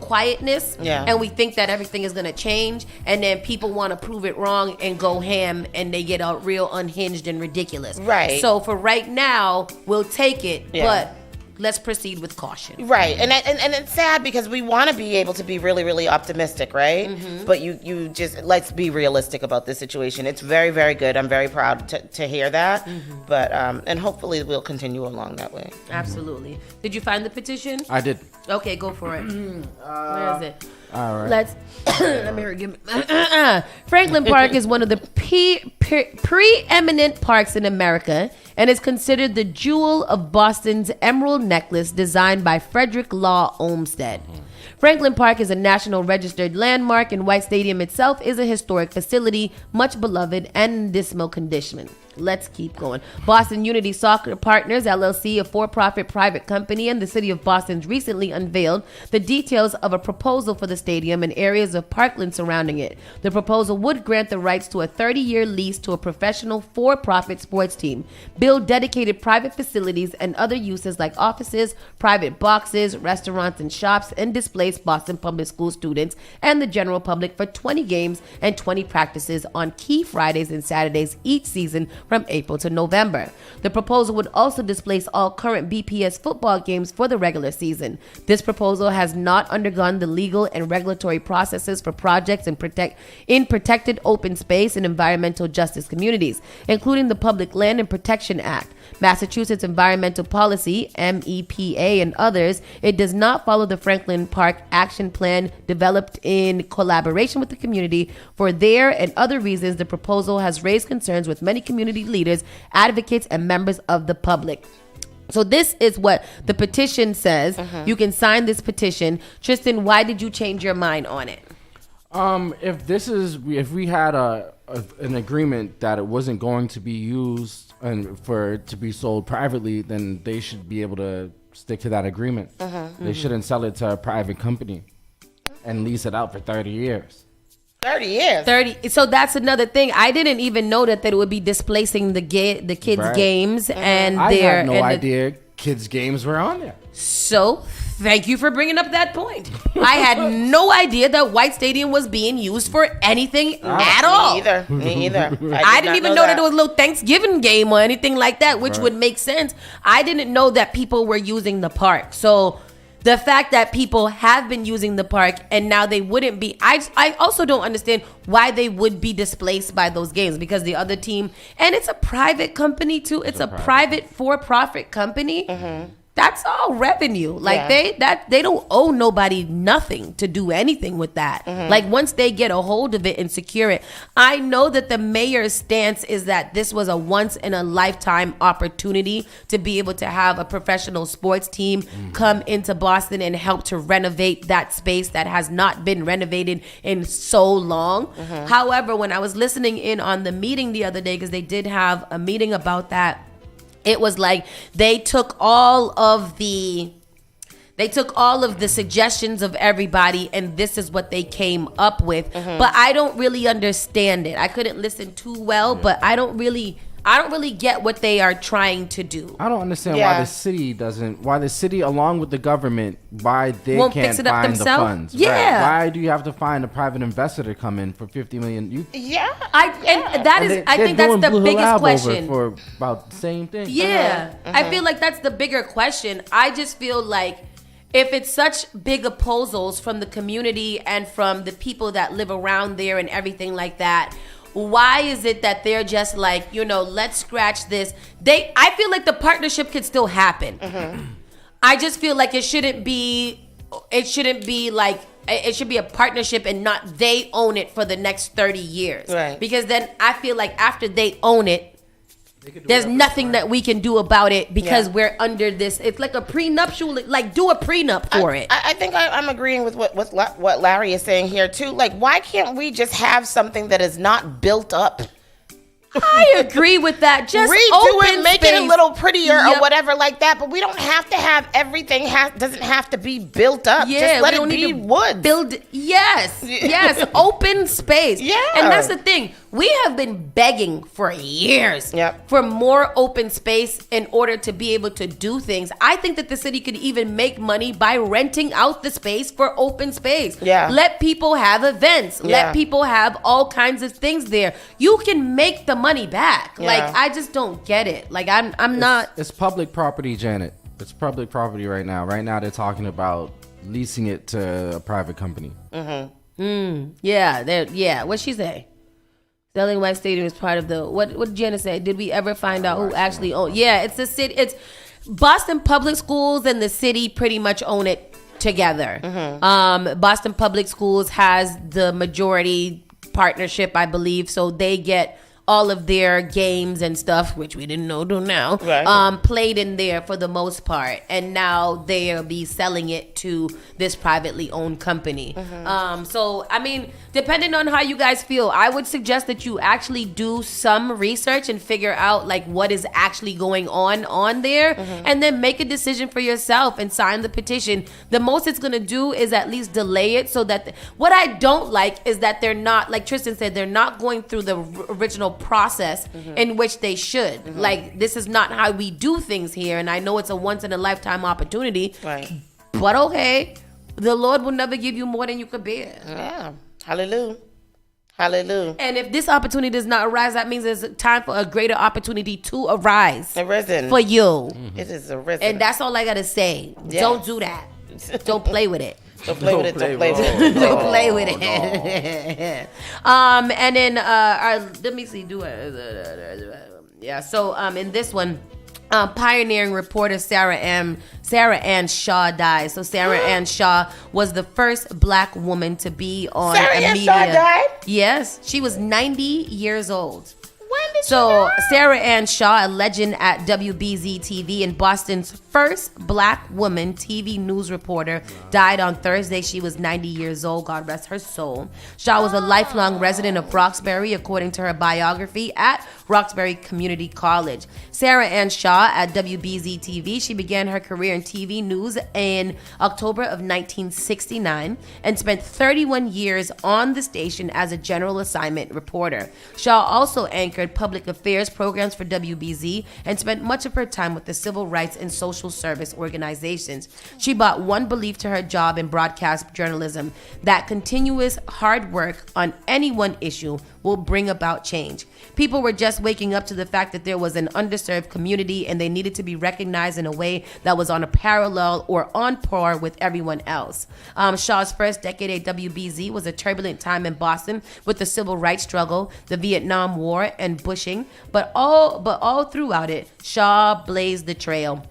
quietness, and we think that everything is gonna change, and then people want to prove it wrong and go ham, and they get all real unhinged and ridiculous. Right. So for right now, we'll take it, but let's proceed with caution. Right, and it's sad because we want to be able to be really, really optimistic, right? But you just, let's be realistic about this situation. It's very, very good. I'm very proud to hear that. But and hopefully we'll continue along that way. Absolutely. Did you find the petition? I did. Okay, go for it. Where is it? All right. Let me give me. Franklin Park is one of the preeminent parks in America and is considered the jewel of Boston's Emerald Necklace designed by Frederick Law Olmsted. Franklin Park is a National Registered Landmark, and White Stadium itself is a historic facility, much beloved and in dismal condition. Let's keep going. Boston Unity Soccer Partners, LLC, a for-profit private company, and the city of Boston's recently unveiled the details of a proposal for the stadium and areas of parkland surrounding it. The proposal would grant the rights to a 30-year lease to a professional for-profit sports team, build dedicated private facilities and other uses like offices, private boxes, restaurants and shops, and displace Boston Public School students and the general public for 20 games and 20 practices on key Fridays and Saturdays each season from April to November. The proposal would also displace all current BPS football games for the regular season. This proposal has not undergone the legal and regulatory processes for projects in protected open space and environmental justice communities, including the Public Land and Protection Act, Massachusetts Environmental Policy, MEPA, and others. It does not follow the Franklin Park Action Plan developed in collaboration with the community. For there and other reasons, the proposal has raised concerns with many community leaders, advocates, and members of the public. So this is what the petition says. You can sign this petition. Tristan, why did you change your mind on it? If we had an agreement that it wasn't going to be used and for it to be sold privately, then they should be able to stick to that agreement. They shouldn't sell it to a private company and lease it out for 30 years. 30 years. 30. So that's another thing. I didn't even know that it would be displacing the kids' games and I their. had no idea kids' games were on there. So Thank you for bringing up that point. I had no idea that White Stadium was being used for anything at all. Me either. I didn't even know that it was a little Thanksgiving game or anything like that, which would make sense. I didn't know that people were using the park. So the fact that people have been using the park and now they wouldn't be, I also don't understand why they would be displaced by those games, because the other team, and it's a private company too. It's a private for-profit company. That's all revenue. Like they don't owe nobody nothing to do anything with that. Like once they get a hold of it and secure it, I know that the mayor's stance is that this was a once in a lifetime opportunity to be able to have a professional sports team come into Boston and help to renovate that space that has not been renovated in so long. However, when I was listening in on the meeting the other day, because they did have a meeting about that, it was like they took all of the suggestions of everybody, and this is what they came up with. But I don't really understand it. I couldn't listen too well, but I don't really get what they are trying to do. I don't understand why the city along with the government, why they won't can't fix it up find the themselves? funds. Yeah. Right. Why do you have to find a private investor to come in for $50 million? I think that's the biggest question. For about the same thing. Yeah. I feel like that's the bigger question. I just feel like if it's such big proposals from the community and from the people that live around there and everything like that, why is it that they're just like, let's scratch this? I feel like the partnership could still happen. I just feel like it should be like, it should be a partnership and not they own it for the next 30 years. Right. Because then I feel like after they own it, there's nothing that we can do about it because we're under this. It's like a prenuptial, like do a prenup for it. I think I'm agreeing with what Larry is saying here too. Like, why can't we just have something that is not built up? I agree with that. Just redo it, make it a little prettier or whatever like that. But we don't have to have everything. Doesn't have to be built up. Yeah, just let it be wood. Yes, open space. Yeah, and that's the thing. We have been begging for years for more open space in order to be able to do things. I think that the city could even make money by renting out the space for open space. Yeah, let people have events. Let people have all kinds of things there. You can make the money back. Like, I just don't get it. Like, I'm not. It's public property, Janet. It's public property right now. Right now, they're talking about leasing it to a private company. Yeah. What'd she say? Selling White Stadium is part of the what did Janet say? Did we ever find out who actually owned? Yeah, it's the city. It's Boston Public Schools and the city pretty much own it together. Boston Public Schools has the majority partnership, I believe, so they get all of their games and stuff, which we didn't know till now, played in there for the most part. And now they'll be selling it to this privately owned company. So, I mean, depending on how you guys feel, I would suggest that you actually do some research and figure out like what is actually going on there, and then make a decision for yourself and sign the petition. The most it's going to do is at least delay it so that what I don't like is that they're not, like Tristan said, they're not going through the original process in which they should. Like, this is not how we do things here, and I know it's a once in a lifetime opportunity, but okay, the Lord will never give you more than you could bear. Hallelujah. And if this opportunity does not arise, that means there's time for a greater opportunity to arise arisen for you. It is arisen, and that's all I gotta say. Don't do that. Don't play with it. Don't play with it. Don't play with it. Don't play with it. And then let me see. So in this one, pioneering reporter Sarah Ann Shaw died. So Sarah Ann Shaw was the first black woman to be on Sarah Ann Shaw died? Yes, she was 90 years old. So Sarah Ann Shaw, a legend at WBZ TV and Boston's first black woman TV news reporter, died on Thursday. She was 90 years old. God rest her soul. Shaw was a lifelong resident of Roxbury, according to her biography at Roxbury Community College. Sarah Ann Shaw at WBZ TV. She began her career in TV news in October of 1969 and spent 31 years on the station as a general assignment reporter. Shaw also anchored public affairs programs for WBZ and spent much of her time with the civil rights and social social service organizations. She brought one belief to her job in broadcast journalism, that continuous hard work on any one issue will bring about change. People were just waking up to the fact that there was an underserved community and they needed to be recognized in a way that was on a parallel or on par with everyone else. Shaw's first decade at WBZ was a turbulent time in Boston with the civil rights struggle, the Vietnam War, and bushing. But all throughout it, Shaw blazed the trail.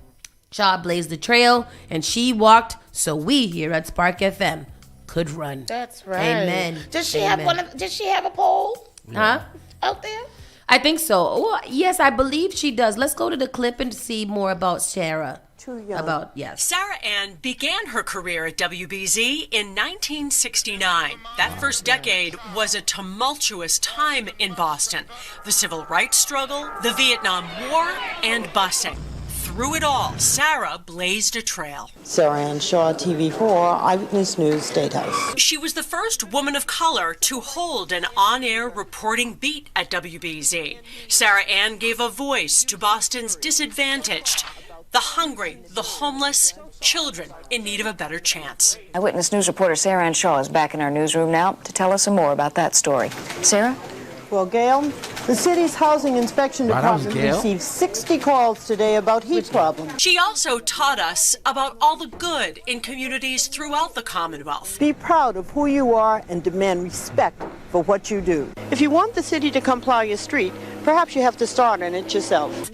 And she walked so we here at Spark FM could run. That's right. Amen. Did she Amen. have a poll? Huh? Out there? I think so. Well, yes, I believe she does. Let's go to the clip and see more about Sarah. Sarah Ann began her career at WBZ in 1969. That first decade was a tumultuous time in Boston. The civil rights struggle, the Vietnam War, and busing. Through it all, Sarah blazed a trail. Sarah Ann Shaw, TV4, Eyewitness News, State House. She was the first woman of color to hold an on-air reporting beat at WBZ. Sarah Ann gave a voice to Boston's disadvantaged, the hungry, the homeless, children in need of a better chance. Eyewitness News reporter Sarah Ann Shaw is back in our newsroom now to tell us some more about that story. Sarah? Well, Gail, the city's housing inspection department Gail? received 60 calls today about heat problems. She also taught us about all the good in communities throughout the Commonwealth. Be proud of who you are and demand respect for what you do. If you want the city to come plow your street, perhaps you have to start on it yourself.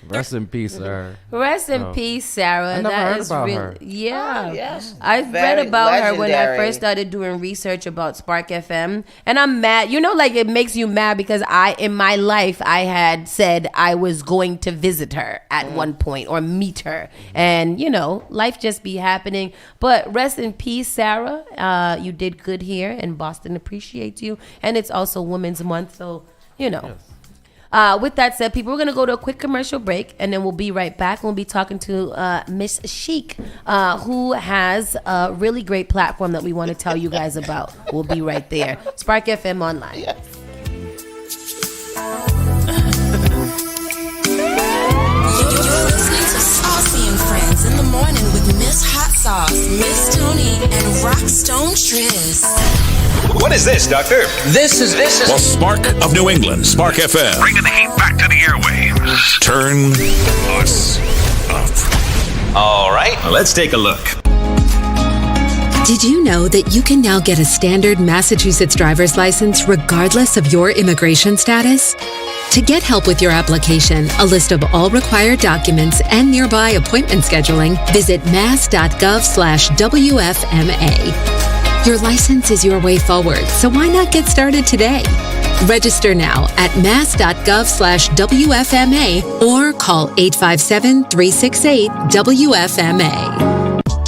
Rest in peace, sir. Rest in peace, Sarah. I never heard about her. Yeah. Oh, yes. I read about her when I legendary. first started doing research about Spark FM. And I'm mad. You know, like it makes you mad because in my life, I had said I was going to visit her at one point or meet her. And, you know, life just be happening. But rest in peace, Sarah. You did good here and Boston appreciates you. And it's also Women's Month. So, you know. Yes. With that said, people, we're going to go to a quick commercial break, and then we'll be right back. We'll be talking to Miss Chic, who has a really great platform that we want to tell you guys about. We'll be right there. Spark FM Online. You're listening to Saucy and Friends in the morning with Miss Hot Sauce, Miss Tony, and Rockstone Triz. What is this, Doctor? This is the Spark of New England, Spark FM. Bringing the heat back to the airwaves. Turn us up. All right, let's take a look. Did you know that you can now get a standard Massachusetts driver's license regardless of your immigration status? To get help with your application, a list of all required documents, and nearby appointment scheduling, visit mass.gov/WFMA. Your license is your way forward, so why not get started today? Register now at mass.gov/WFMA or call 857-368-WFMA.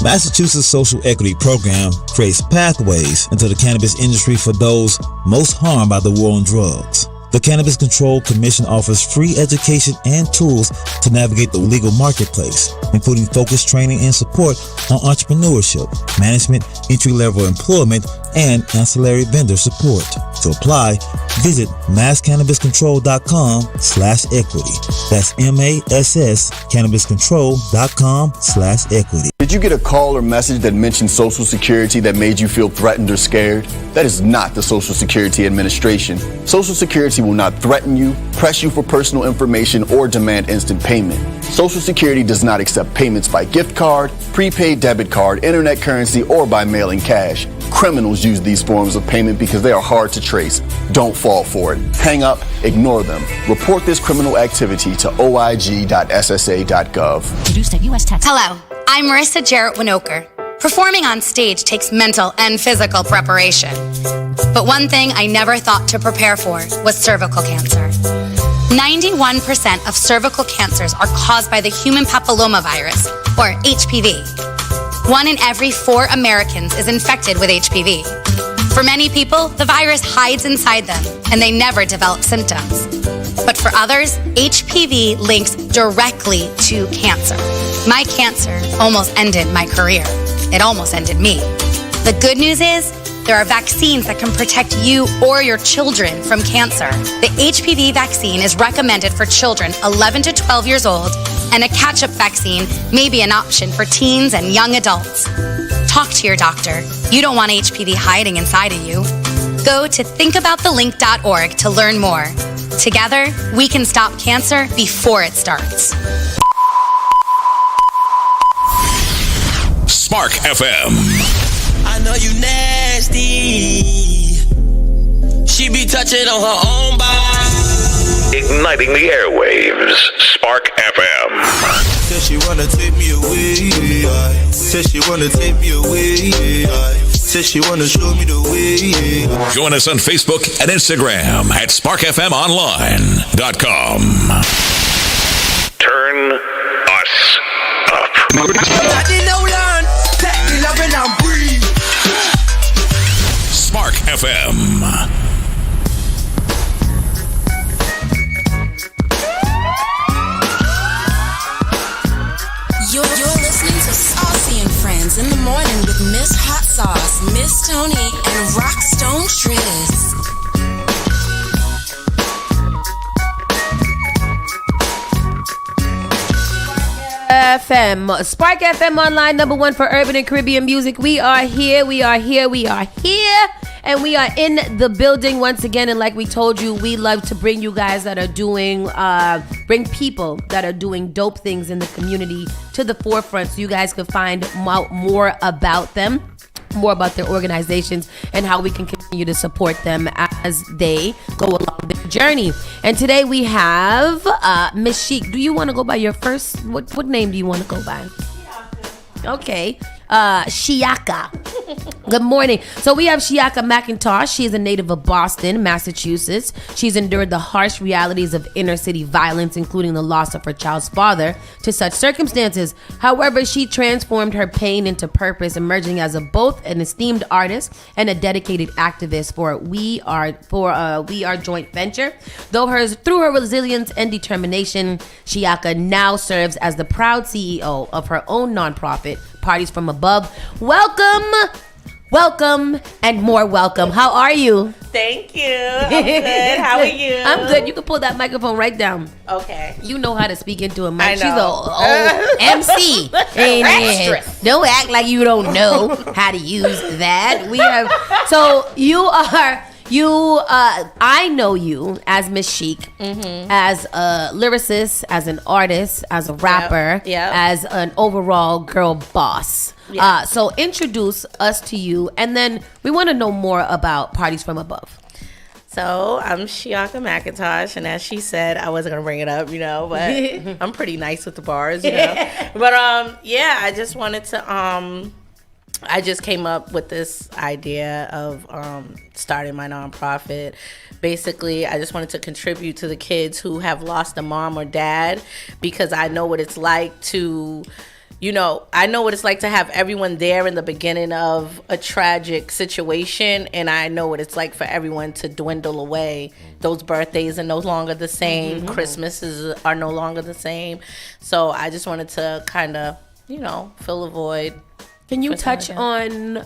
Massachusetts Social Equity Program creates pathways into the cannabis industry for those most harmed by the war on drugs. The Cannabis Control Commission offers free education and tools to navigate the legal marketplace, including focused training and support on entrepreneurship, management, entry-level employment, and ancillary vendor support. To apply, visit masscannabiscontrol.com/equity. That's MASS cannabiscontrol.com/equity. Did you get a call or message that mentioned Social Security that made you feel threatened or scared? That is not the Social Security Administration. Social Security will not threaten you, press you for personal information, or demand instant payment. Social Security does not accept payments by gift card, prepaid debit card, internet currency, or by mailing cash. Criminals use these forms of payment because they are hard to trace. Don't fall for it. Hang up, ignore them. Report this criminal activity to oig.ssa.gov. Produced at U.S. Tax. Hello, I'm Marissa Jarrett Winoker. Performing on stage takes mental and physical preparation. But one thing I never thought to prepare for was cervical cancer. 91% of cervical cancers are caused by the human papillomavirus, or HPV. 1 in every 4 Americans is infected with HPV. For many people, the virus hides inside them and they never develop symptoms. But for others, HPV links directly to cancer. My cancer almost ended my career. It almost ended me. The good news is, There are vaccines that can protect you or your children from cancer. The HPV vaccine is recommended for children 11 to 12 years old, and a catch-up vaccine may be an option for teens and young adults. Talk to your doctor. You don't want HPV hiding inside of you. Go to thinkaboutthelink.org to learn more. Together, we can stop cancer before it starts. Spark FM. I know you nasty. She be touching on her own body. Igniting the airwaves. Spark FM. Said she wanna take me away. Said she wanna take me away. Said she wanna show me the way. Join us on Facebook and Instagram at sparkfmonline.com. Turn us up. Spark FM. You're listening to Saucy and Friends in the morning with Miss Hot Sauce, Miss Tony, and Rockstone Tris. FM, Spark FM Online, #1 for urban and Caribbean music. We are here, and we are in the building once again. And like we told you, we love to bring you guys that are doing, bring people that are doing dope things in the community to the forefront, so you guys can find more about them, more about their organizations, and how we can continue to support them as they go along their journey. And today we have Miss Chic. Do you want to go by your first? What name do you want to go by? Okay. Shiaka. Good morning. So we have Shiaka McIntosh. She is a native of Boston, Massachusetts. She's endured the harsh realities of inner city violence, including the loss of her child's father to such circumstances. However, she transformed her pain into purpose, emerging as both an esteemed artist and a dedicated activist for We Are joint venture. Through her resilience and determination, Shiaka now serves as the proud CEO of her own nonprofit, Parties from Above. Welcome, and more welcome. How are you? Thank you. I'm good. How are you? I'm good. You can pull that microphone right down. Okay. You know how to speak into a mic. I She's know. a old MC. Extras. Don't act like you don't know how to use that. So you are. I know you as Miss Chic, as a lyricist, as an artist, as a rapper, as an overall girl boss. Yeah. So introduce us to you, and then we want to know more about Parties from Above. So I'm Shiaka McIntosh, and as she said, I wasn't gonna bring it up, but I'm pretty nice with the bars, But I just wanted to I just came up with this idea of starting my nonprofit. Basically, I just wanted to contribute to the kids who have lost a mom or dad, because I know what it's like to, I know what it's like to have everyone there in the beginning of a tragic situation, and I know what it's like for everyone to dwindle away. Those birthdays are no longer the same. Christmases are no longer the same. So I just wanted to kind of, fill a void. Can you touch on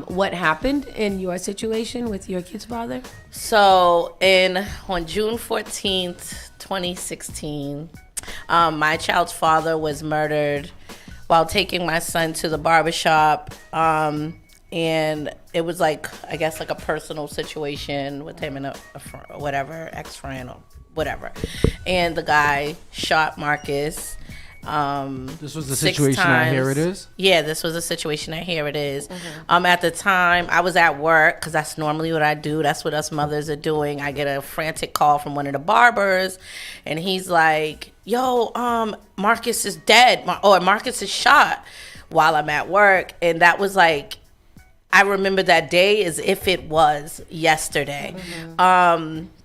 what happened in your situation with your kid's father? So on June 14th, 2016, my child's father was murdered while taking my son to the barbershop. And it was a personal situation with him and a ex-friend or whatever. And the guy shot Marcus. This was the situation I hear it is? Yeah, this was a situation I hear it is. At the time, I was at work, because that's normally what I do. That's what us mothers are doing. I get a frantic call from one of the barbers, and he's like, yo, Marcus is dead, or Marcus is shot, while I'm at work. And that was I remember that day as if it was yesterday.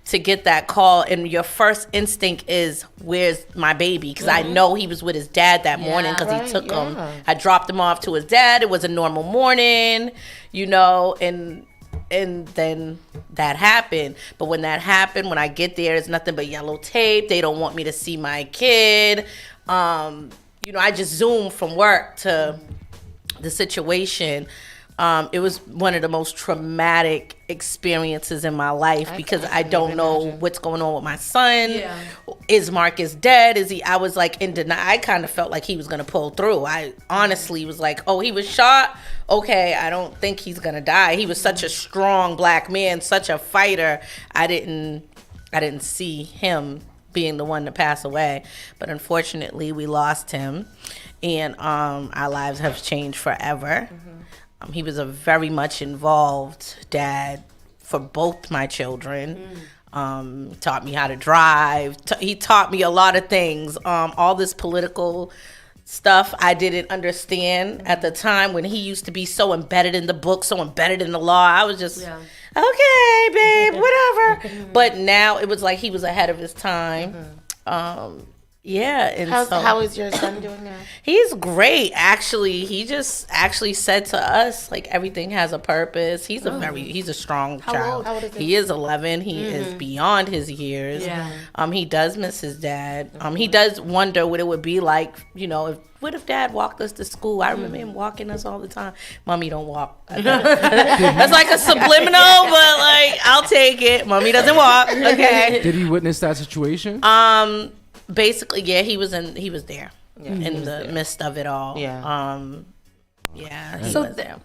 To get that call, and your first instinct is, where's my baby? Because I know he was with his dad that morning, because he took him. I dropped him off to his dad. It was a normal morning, and then that happened. But when that happened, when I get there, it's nothing but yellow tape. They don't want me to see my kid. I just zoomed from work to the situation. It was one of the most traumatic experiences in my life because I don't know what's going on with my son. Yeah. Is Marcus dead? Is he? I was like in denial. I kind of felt like he was going to pull through. I honestly was like, oh, he was shot. Okay, I don't think he's going to die. He was such a strong black man, such a fighter. I didn't see him being the one to pass away. But unfortunately, we lost him. And our lives have changed forever. He was a very much involved dad for both my children. Taught me how to drive. He taught me a lot of things. All this political stuff I didn't understand at the time when he used to be so embedded in the book, so embedded in the law. I was just, okay, babe, whatever. But now it was like he was ahead of his time. And how is your son doing now? He's great. Actually, he just said to us, like, everything has a purpose. He's a strong child. How old is he? He is 11. He is beyond his years. Yeah. He does miss his dad. He does wonder what it would be like, what if dad walked us to school? I remember him walking us all the time. Mommy don't walk. That's like a subliminal, but like, I'll take it. Mommy doesn't walk. Okay. Did he witness that situation? Basically, yeah, he was there in the midst of it all. Yeah. He was there.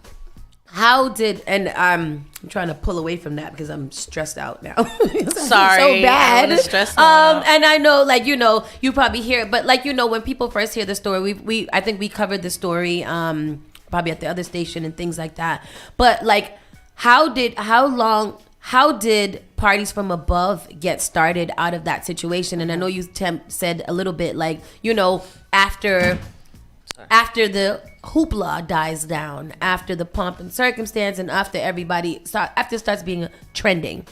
How did, and I'm trying to pull away from that because I'm stressed out now. Sorry, so bad. I stressed out. And I know, like, you probably hear it, but like, when people first hear the story, I think we covered the story, probably at the other station and things like that. But like, how did Parties from Above get started out of that situation? And I know you said a little bit, like, after the hoopla dies down, after the pomp and circumstance, and after after it starts being trending,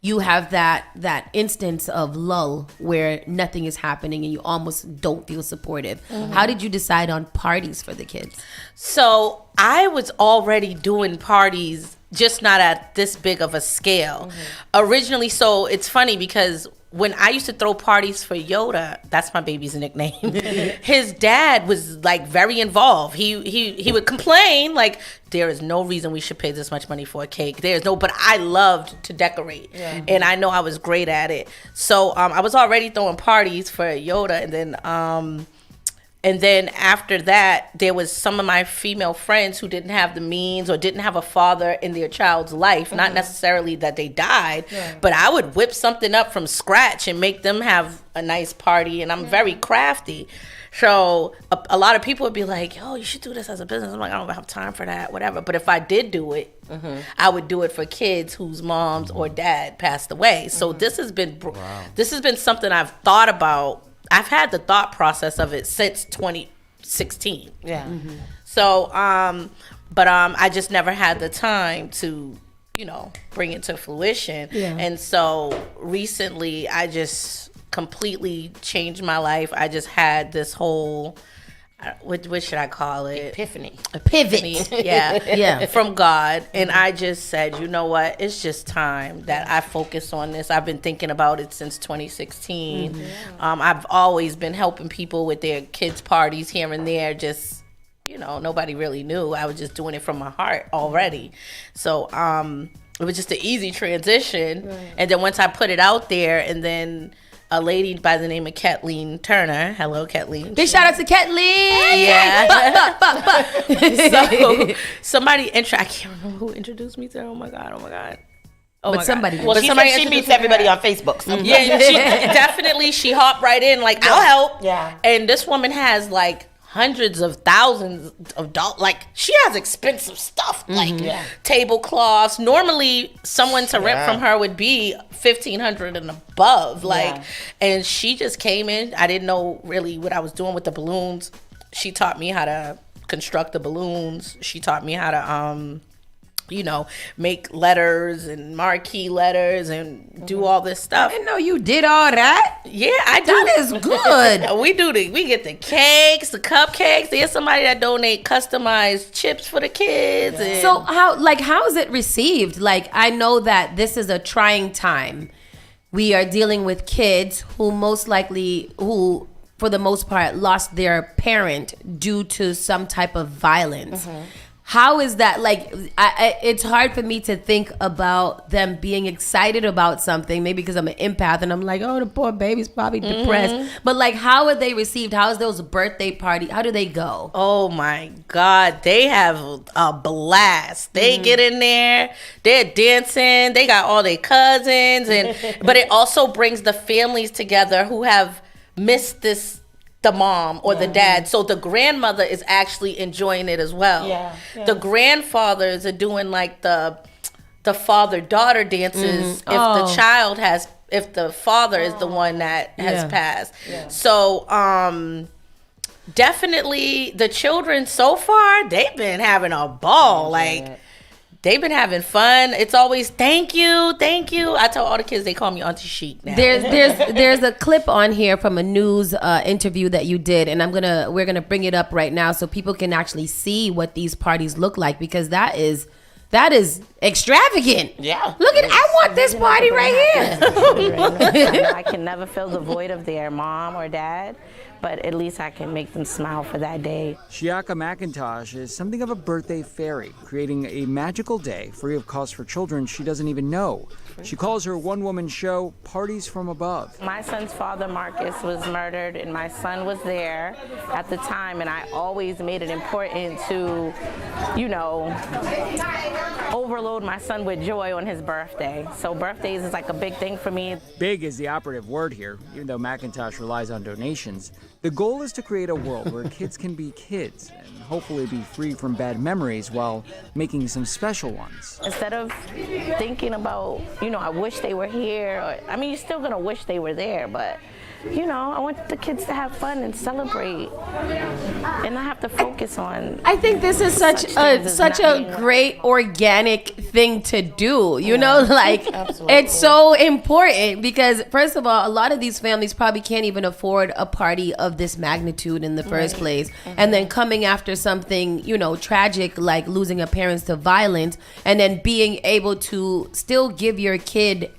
you have that instance of lull where nothing is happening and you almost don't feel supportive. How did you decide on parties for the kids? So I was already doing parties, just not at this big of a scale. Originally, so it's funny because when I used to throw parties for Yoda, that's my baby's nickname, his dad was like very involved. He would complain like, there is no reason we should pay this much money for a cake. But I loved to decorate, and I know I was great at it. So I was already throwing parties for Yoda, and then after that, there was some of my female friends who didn't have the means or didn't have a father in their child's life. Not necessarily that they died, but I would whip something up from scratch and make them have a nice party. And I'm very crafty. So a lot of people would be like, yo, you should do this as a business. I'm like, I don't have time for that, whatever. But if I did do it, I would do it for kids whose moms or dad passed away. So this has been something I've thought about. I've had the thought process of it since 2016. Yeah. So, but I just never had the time to, bring it to fruition. Yeah. And so recently, I just completely changed my life. I just had this whole, what should I call it? Epiphany. A pivot. Yeah. From God. And I just said, you know what? It's just time that I focus on this. I've been thinking about it since 2016. I've always been helping people with their kids' parties here and there. Just, nobody really knew. I was just doing it from my heart already. So it was just an easy transition. And then once I put it out there, and then a lady by the name of Kathleen Turner. Hello, Kathleen. Big shout out to Kathleen. Yeah. So somebody I can't remember who introduced me to her. Oh my God. But somebody. Well, she meets everybody on Facebook. So. Yeah, she hopped right in. Like, I'll help. Yeah. And this woman has like hundreds of thousands of dollars. Like, she has expensive stuff, like tablecloths. Normally, someone to rent from her would be $1,500 and above. And she just came in. I didn't know really what I was doing with the balloons. She taught me how to construct the balloons. She taught me how to make letters and marquee letters and do all this stuff. I didn't know you did all that. Yeah, I do. That is good. We get the cakes, the cupcakes. There's somebody that donate customized chips for the kids. Yeah. So how is it received? Like, I know that this is a trying time. We are dealing with kids who for the most part lost their parent due to some type of violence. how is that? Like, it's hard for me to think about them being excited about something, maybe because I'm an empath and I'm like, oh, the poor baby's probably depressed. But like, how are they received? How is those birthday party? How do they go? Oh my God, they have a blast. They get in there, they're dancing, they got all their cousins, but it also brings the families together who have missed the mom or the dad. So the grandmother is actually enjoying it as well. The grandfathers are doing like the father-daughter dances if the father is the one that has passed. So definitely the children so far, they've been having a ball. Like, they've been having fun. It's always thank you. I tell all the kids they call me Auntie Chic now. There's a clip on here from a news interview that you did, and we're gonna bring it up right now so people can actually see what these parties look like, because that is extravagant. Yeah. Look at, I want this party right here. I can never fill the void of their mom or dad, but at least I can make them smile for that day. Shiaka McIntosh is something of a birthday fairy, creating a magical day free of cost for children she doesn't even know. She calls her one-woman show Parties from Above. My son's father, Marcus, was murdered, and my son was there at the time, and I always made it important to, overload my son with joy on his birthday. So birthdays is like a big thing for me. Big is the operative word here, even though McIntosh relies on donations. The goal is to create a world where kids can be kids and hopefully be free from bad memories while making some special ones. Instead of thinking about, I wish they were here, you're still gonna wish they were there, but I want the kids to have fun and celebrate and not have to focus on. I think this is such a great organic thing to do. It's so important because, first of all, a lot of these families probably can't even afford a party of this magnitude in the first place. And then coming after something, tragic like losing a parent to violence, and then being able to still give your kid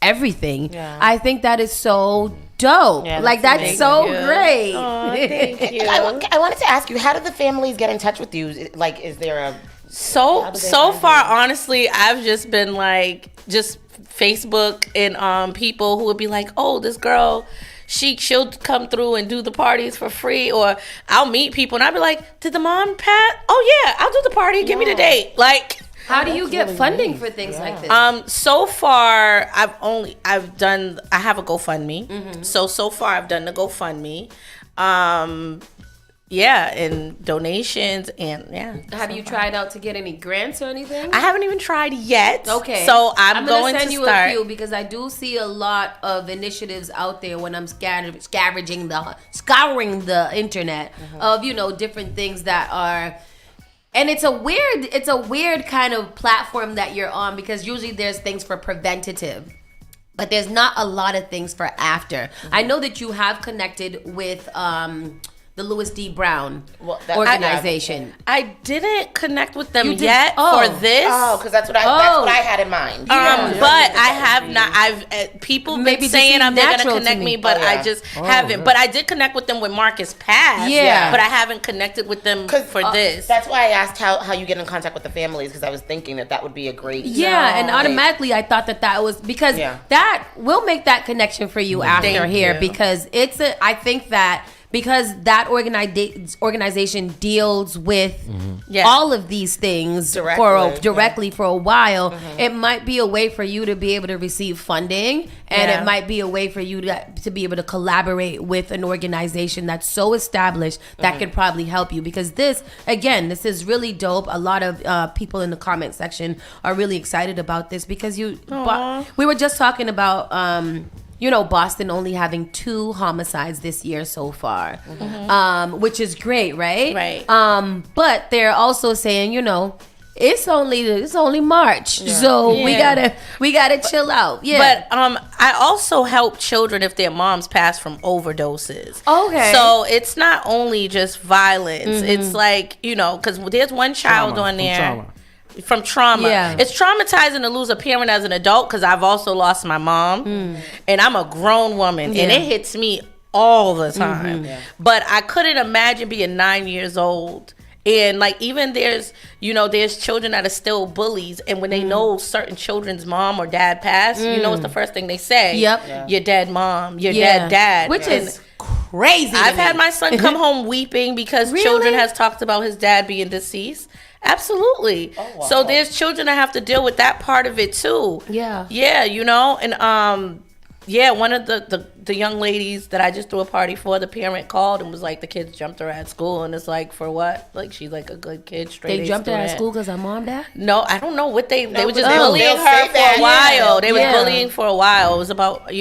everything. I think that is so dope. That's so great. Oh, thank you. I wanted to ask you, how did the families get in touch with you? Like, is there a so far? Honestly, I've just been just Facebook and people who would be like, oh, this girl, she'll come through and do the parties for free, or I'll meet people and I'll be like, did the mom pass? Oh yeah, I'll do the party. Give me the date. How do you get funding for things like this? So far, I have a GoFundMe. So far I've done the GoFundMe. And donations and Have you tried out to get any grants or anything? I haven't even tried yet. Okay. So I'm going to send you start. a few because I do see a lot of initiatives out there when I'm scouring the internet of different things that are. And it's a weird kind of platform that you're on, because usually there's things for preventative, but there's not a lot of things for after. I know that you have connected with the Louis D. Brown organization. I didn't connect with them yet for this. Oh, because that's what I had in mind. But I have not. People been saying they're gonna connect me, but I just haven't. But I did connect with them when Marcus passed. Yeah, but I haven't connected with them for this. That's why I asked how you get in contact with the families, because I was thinking that would be a great. And automatically I thought that was because that will make that connection for you after here, because I think that. Because that organization deals with all of these things directly for a while, it might be a way for you to be able to receive funding, and it might be a way for you to be able to collaborate with an organization that's so established that could probably help you. Because this is really dope. A lot of people in the comment section are really excited about this, because we were just talking about Boston only having 2 homicides this year so far, which is great, right? Right. But they're also saying, it's only March, so we gotta chill out. Yeah. But I also help children if their moms pass from overdoses. Okay. So it's not only just violence. It's like, because there's one child on there. From trauma. Yeah. It's traumatizing to lose a parent as an adult, because I've also lost my mom, and I'm a grown woman, and it hits me all the time. But I couldn't imagine being 9 years old And like even there's children that are still bullies, and when they know certain children's mom or dad passed, it's the first thing they say. Yep. Your dead mom, your dead dad. Which is crazy. I've had my son come home weeping because children has talked about his dad being deceased. Absolutely. Oh, wow. So there's children that have to deal with that part of it too. Yeah. Yeah, and one of the young ladies that I just threw a party for, the parent called and was like, the kids jumped her at school, and it's like, for what? Like, she's like a good kid, straight. They jumped her at school because her mom died? No, I don't know what they were just bullying her for a while. They were bullying for a while. It was about,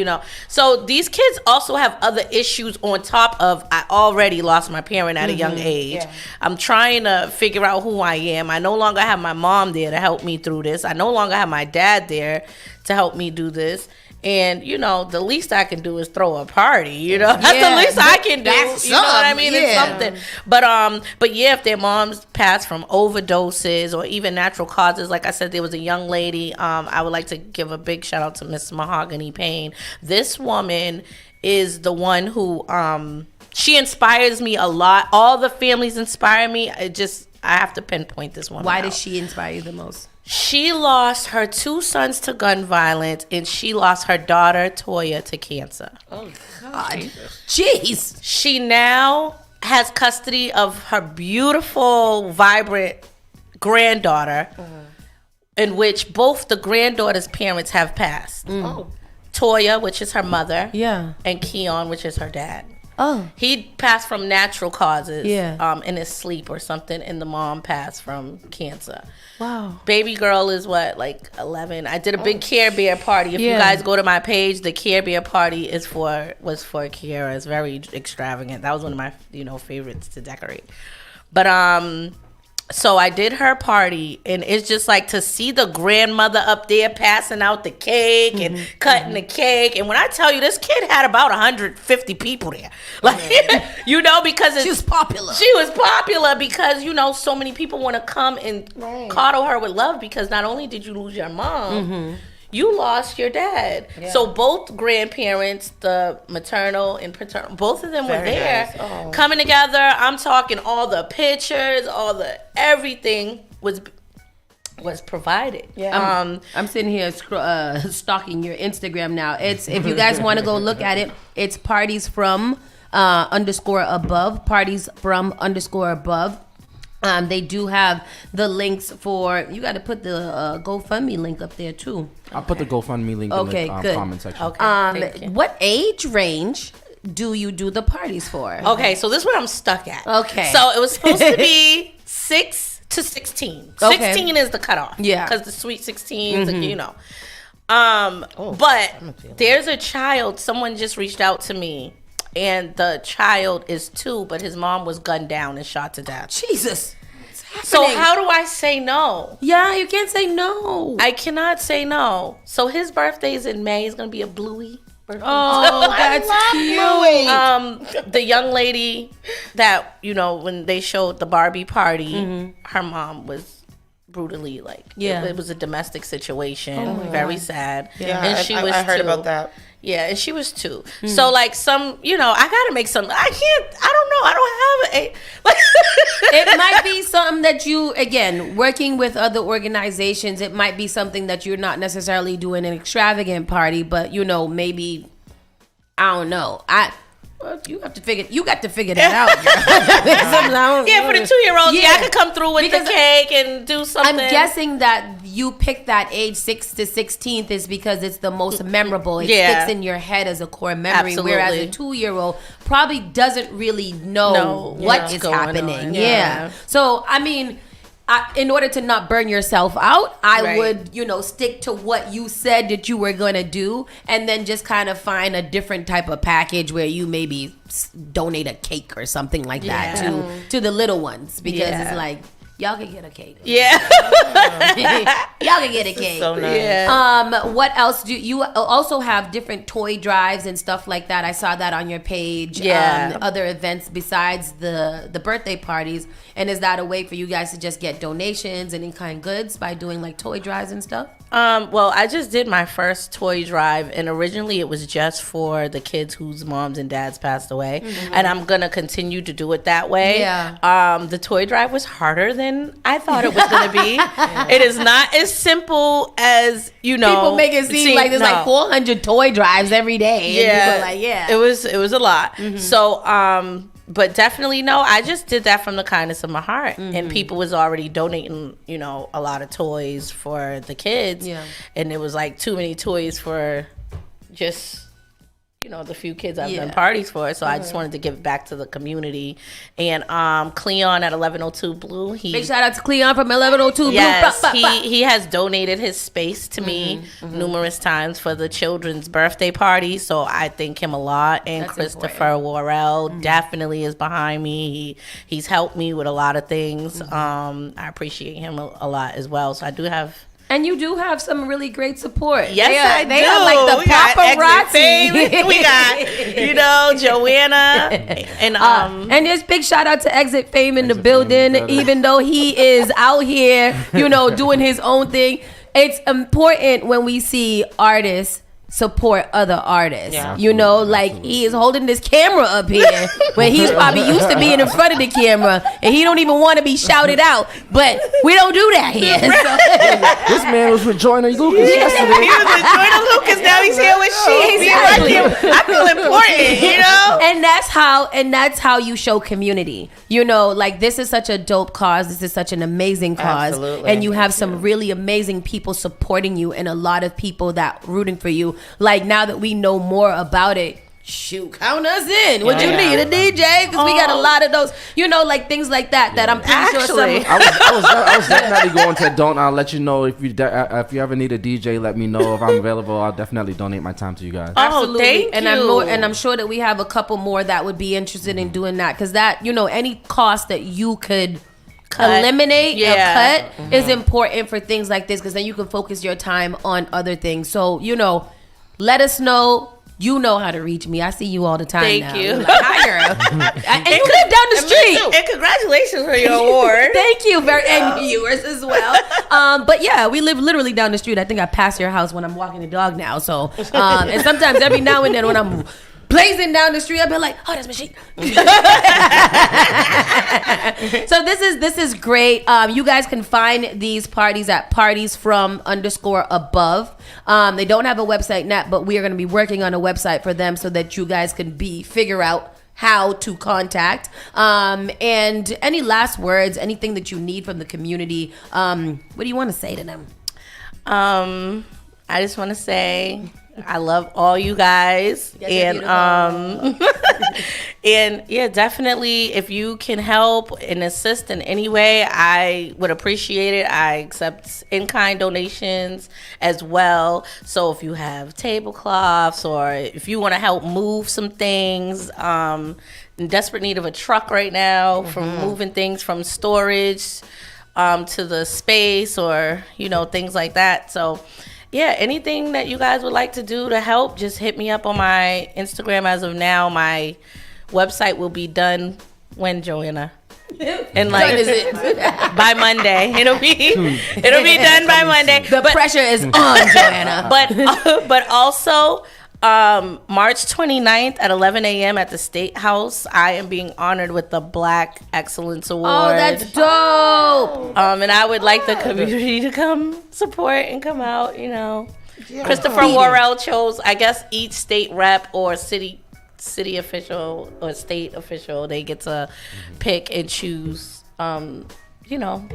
So these kids also have other issues on top of, I already lost my parent at a young age. Yeah. I'm trying to figure out who I am. I no longer have my mom there to help me through this. I no longer have my dad there to help me do this. And, the least I can do is throw a party, That's the least I can do. That's you know what I mean? yeah. It's something. But yeah, if their moms pass from overdoses or even natural causes, like I said, there was a young lady, I would like to give a big shout out to Miss Mahogany Payne. This woman is the one who, she inspires me a lot. All the families inspire me. I have to pinpoint this one. Why does she inspire you the most? She lost her 2 sons to gun violence, and she lost her daughter, Toya, to cancer. Oh, God. Jeez. She now has custody of her beautiful, vibrant granddaughter, in which both the granddaughter's parents have passed. Toya, which is her mother, and Keon, which is her dad. Oh. He passed from natural causes in his sleep or something, and the mom passed from cancer. Wow. Baby girl is like 11. I did a big Care Bear party. If you guys go to my page, the Care Bear party was for Kiara. It's very extravagant. That was one of my favorites to decorate. But so I did her party, and it's just like to see the grandmother up there passing out the cake and cutting the cake. And when I tell you, this kid had about 150 people there, like because she was popular. She was popular because so many people want to come and coddle her with love, because not only did you lose your mom, you lost your dad. Yeah. So both grandparents, the maternal and paternal, both of them were there, coming together. I'm talking all the pictures, everything was provided. Yeah. I'm sitting here stalking your Instagram now. It's, if you guys want to go look at it, it's parties from _above, parties from _above. They do have the links for, you got to put the GoFundMe link up there too. I'll put the GoFundMe link in the comment section. Okay, what age range do you do the parties for? Okay, so this is what I'm stuck at. Okay. So it was supposed to be 6 to 16. Okay. 16 is the cutoff. Yeah. Because the sweet 16s, but there's a child, someone just reached out to me, and the child is 2, but his mom was gunned down and shot to death. Jesus. So how do I say no? Yeah, you can't say no. I cannot say no. So his birthday is in May. He's going to be a Bluey birthday. Oh, that's cute. The young lady that, when they showed the Barbie party, her mom was brutally it was a domestic situation. Very sad. Yeah, and she was I heard 2. about that. Yeah, and she was 2. So I gotta make some. I don't have a. It might be something that you, again, working with other organizations, it might be something that you're not necessarily doing an extravagant party, but maybe, I don't know. You got to figure that out. For the 2-year-olds, I could come through with the cake and do something. I'm guessing that you picked that age 6 to 16th is because it's the most memorable. It sticks in your head as a core memory. Absolutely. Whereas a 2-year-old probably doesn't really know what is happening. Yeah. So, I mean, in order to not burn yourself out, I would, stick to what you said that you were going to do, and then just kind of find a different type of package where you maybe donate a cake or something like that to the little ones, because it's like, Y'all can get a cake. Yeah. Y'all can get a cake. So nice. Yeah. What else do you also have different toy drives and stuff like that? I saw that on your page. Yeah. Other events besides the birthday parties. And is that a way for you guys to just get donations and in-kind goods by doing like toy drives and stuff? Well, I just did my first toy drive, and originally it was just for the kids whose moms and dads passed away, and I'm gonna continue to do it that way. Yeah. The toy drive was harder than I thought it was gonna be. It is not as simple as People make it seem like there's like 400 toy drives every day. Yeah, and people are like, it was a lot. So, but definitely no. I just did that from the kindness of my heart, and people was already donating, a lot of toys for the kids. Yeah. And it was like too many toys for just the few kids I've done parties for. So I just wanted to give back to the community. And Cleon at 1102 Blue. Big shout out to Cleon from 1102 Blue. Yes, he has donated his space to me numerous times for the children's birthday party. So I thank him a lot. And That's Christopher Worrell definitely is behind me. He's helped me with a lot of things. I appreciate him a lot as well. So I do have. And you do have some really great support. Yes, they are like the paparazzi. We got, Joanna. And there's big shout out to Exit Fame in the building. Even though he is out here, doing his own thing. It's important when we see artists support other artists. Like he is holding this camera up here when he's probably used to being in front of the camera and he don't even want to be shouted out, but we don't do that here. So. This man was with Joyner Lucas yesterday. He was with Joyner Lucas, now he's here with she. I feel important, And that's how you show community. Like this is such a dope cause. This is such an amazing cause. Absolutely. And you have some really amazing people supporting you and a lot of people that rooting for you. Like now that we know more about it, shoot, count us in. What you need, a DJ? Because we got a lot of those, like things like that. That I'm pretty sure. I was definitely going to Don't. I'll let you know if you ever need a DJ. Let me know if I'm available. I'll definitely donate my time to you guys. Absolutely. Thank you. And I'm sure that we have a couple more that would be interested in doing that because that any cost that you could eliminate or cut is important for things like this because then you can focus your time on other things. So let us know. You know how to reach me. I see you all the time. Thank you. Like, hi, girl. And you live down the street. And congratulations for your award. Thank you. And yours as well. But yeah, we live literally down the street. I think I pass your house when I'm walking the dog now. So, and sometimes every now and then when I'm blazing down the street, I'll be like, oh, that's my sheep. So this is great. You guys can find these parties at partiesfrom_above. They don't have a website yet, but we are going to be working on a website for them so that you guys can figure out how to contact. And any last words, anything that you need from the community, what do you want to say to them? I just want to say I love all you guys. And and yeah, definitely if you can help and assist in any way, I would appreciate it. I accept in-kind donations as well. So if you have tablecloths or if you want to help move some things, in desperate need of a truck right now from moving things from storage to the space or things like that. So yeah, anything that you guys would like to do to help, just hit me up on my Instagram. As of now, my website will be done when, Joanna? And by Monday. It'll be done by Monday. The pressure is on, Joanna. But also March 29th at 11 a.m. at the State House, I am being honored with the Black Excellence Award. Oh, that's dope. And I would like the community to come support and come out, Christopher Worrell chose, I guess, each state rep or city official or state official, they get to pick and choose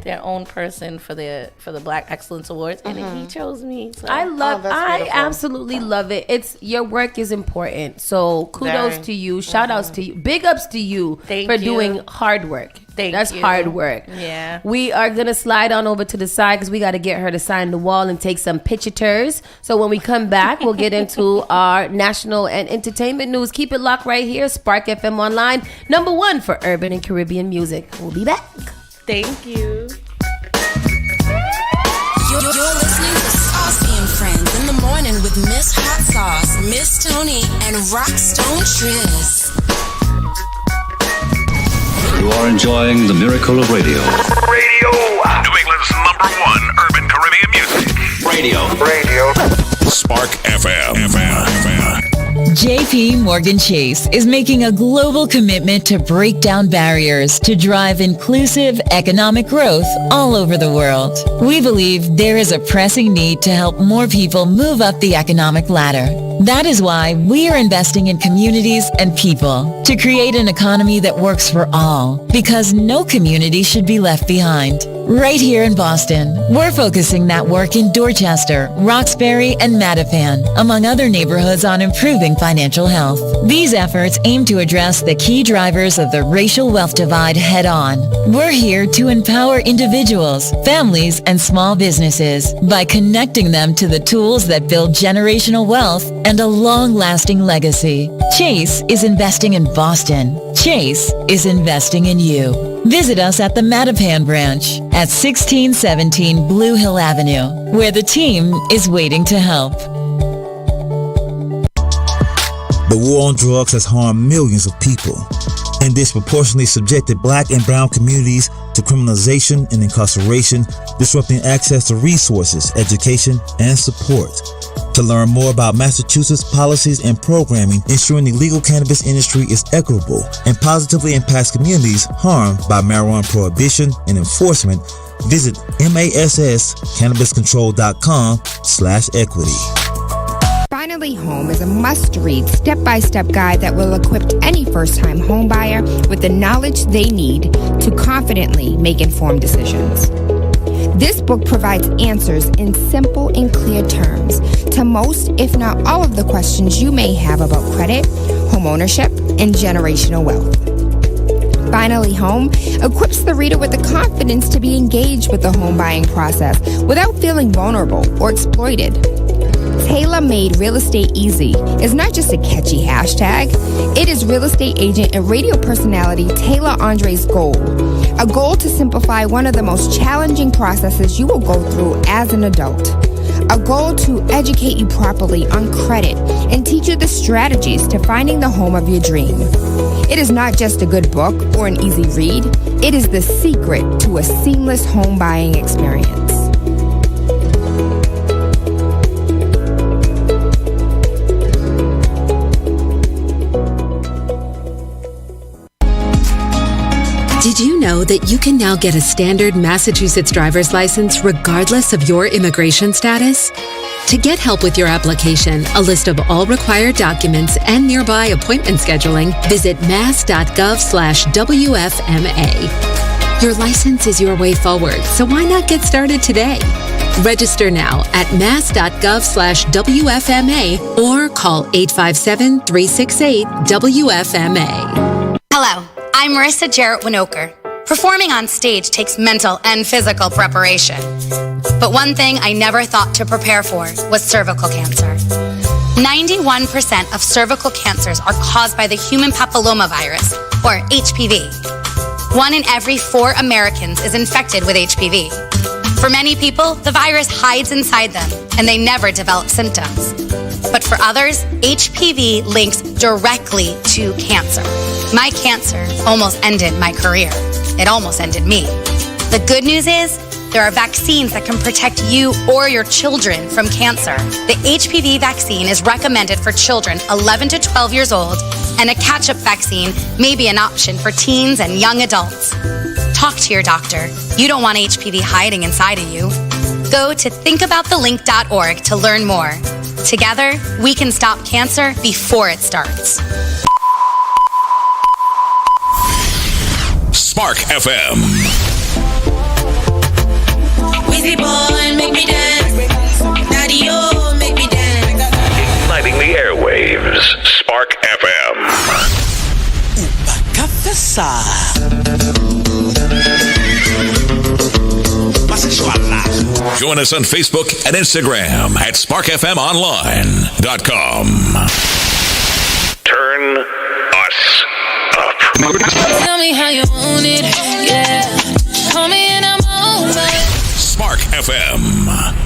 their own person for the Black Excellence Awards, and he chose me. So. I absolutely love it. Your work is important. So kudos to you. Shout outs to you. Big ups to you for doing hard work. That's hard work. Yeah. We are gonna slide on over to the side because we got to get her to sign the wall and take some pictures. So when we come back, we'll get into our national and entertainment news. Keep it locked right here. Spark FM Online, #1 for urban and Caribbean music. We'll be back. Thank you. You're listening to Saucy and Friends in the morning with Miss Hot Sauce, Miss Tony, and Rockstone Triz. You are enjoying the miracle of radio. Radio. New England's #1 urban Caribbean music. Radio. Spark FM. JP Morgan Chase is making a global commitment to break down barriers to drive inclusive economic growth all over the world. We believe there is a pressing need to help more people move up the economic ladder. That is why we are investing in communities and people to create an economy that works for all, because no community should be left behind. Right here in Boston, we're focusing that work in Dorchester, Roxbury, and Mattapan, among other neighborhoods, on improving financial health. These efforts aim to address the key drivers of the racial wealth divide head-on. We're here to empower individuals, families, and small businesses by connecting them to the tools that build generational wealth and a long-lasting legacy. Chase is investing in Boston. Chase is investing in you. Visit us at the Mattapan branch at 1617 Blue Hill Avenue, where the team is waiting to help. The war on drugs has harmed millions of people and disproportionately subjected Black and brown communities to criminalization and incarceration, disrupting access to resources, education, and support. To learn more about Massachusetts policies and programming ensuring the legal cannabis industry is equitable and positively impacts communities harmed by marijuana prohibition and enforcement, visit masscannabiscontrol.com/equity. Finally Home is a must-read, step-by-step guide that will equip any first-time home buyer with the knowledge they need to confidently make informed decisions. This book provides answers in simple and clear terms to most, if not all, of the questions you may have about credit, home ownership, and generational wealth. Finally Home equips the reader with the confidence to be engaged with the home buying process without feeling vulnerable or exploited. Tailor-made Real Estate Easy is not just a catchy hashtag. It is real estate agent and radio personality Taylor Andre's goal. A goal to simplify one of the most challenging processes you will go through as an adult. A goal to educate you properly on credit and teach you the strategies to finding the home of your dream. It is not just a good book or an easy read. It is the secret to a seamless home buying experience. Did you know that you can now get a standard Massachusetts driver's license regardless of your immigration status? To get help with your application, a list of all required documents, and nearby appointment scheduling, visit mass.gov/WFMA. Your license is your way forward, so why not get started today? Register now at mass.gov/WFMA or call 857-368-WFMA. Hello, I'm Marissa Jarrett Winokur. Performing on stage takes mental and physical preparation. But one thing I never thought to prepare for was cervical cancer. 91% of cervical cancers are caused by the human papillomavirus, or HPV. 1 in every 4 Americans is infected with HPV. For many people, the virus hides inside them and they never develop symptoms. But for others, HPV links directly to cancer. My cancer almost ended my career. It almost ended me. The good news is, there are vaccines that can protect you or your children from cancer. The HPV vaccine is recommended for children 11 to 12 years old, and a catch-up vaccine may be an option for teens and young adults. Talk to your doctor. You don't want HPV hiding inside of you. Go to thinkaboutthelink.org to learn more. Together, we can stop cancer before it starts. Spark FM. Wheezy boy, make me dance. Daddy, oh, make me dance. Igniting the airwaves. Spark FM. Join us on Facebook and Instagram at sparkfmonline.com. Turn us up. Tell me how you want it, yeah. Call me in a moment. Spark FM.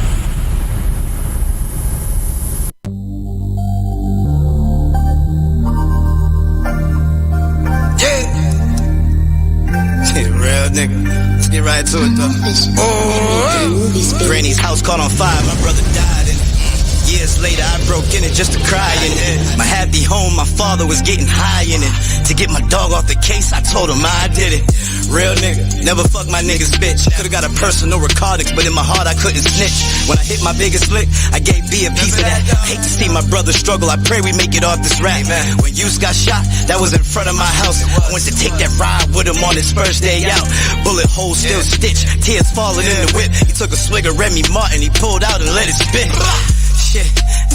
Real nigga. Let's get right to it though. Oh, Granny's house caught on fire. My brother died in it. Years later, I broke in it just to cry in it. My happy home, my father was getting high in it. To get my dog off the case, I told him I did it. Real nigga, never fuck my niggas bitch. Could've got a personal recordings, but in my heart I couldn't snitch. When I hit my biggest lick, I gave B a piece of that. I hate to see my brother struggle, I pray we make it off this rap. When Yus got shot, that was in front of my house. I went to take that ride with him on his first day out. Bullet hole still stitched, tears falling in the whip. He took a swig of Remy Martin, he pulled out and let it spit. Shit,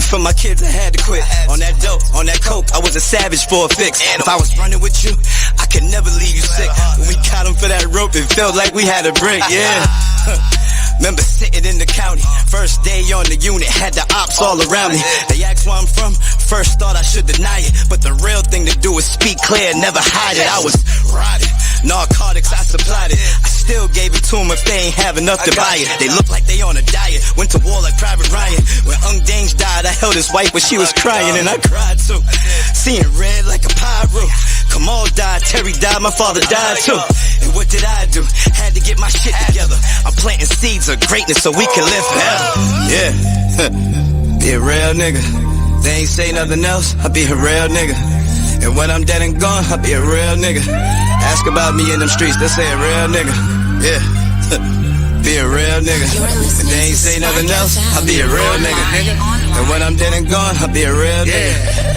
for my kids I had to quit. On that dope, on that coke, I was a savage for a fix. If I was running with you, I could never leave you sick. When we got him for that rope, it felt like we had a break, yeah. Remember sitting in the county, first day on the unit, had the ops all around me. They asked where I'm from, first thought I should deny it, but the real thing to do is speak clear, never hide it. I was riding, narcotics, I supplied it. I still gave it to them if they ain't have enough to buy it. They look like they on a diet, went to war like Private Ryan. When Ung Dange died, I held his wife when she was crying, and I cried too. Seeing red like a pyro. Kamal died, Terry died, my father died too. And what did I do? Had to get my shit together. I'm planting seeds of greatness so we can live forever. Yeah, be a real nigga. They ain't say nothing else, I'll be a real nigga. And when I'm dead and gone, I'll be a real nigga. Ask about me in them streets, they say a real nigga. Yeah, be a real nigga. And they ain't say nothing else, I'll be a real nigga. And when I'm dead and gone, I'll be a real nigga.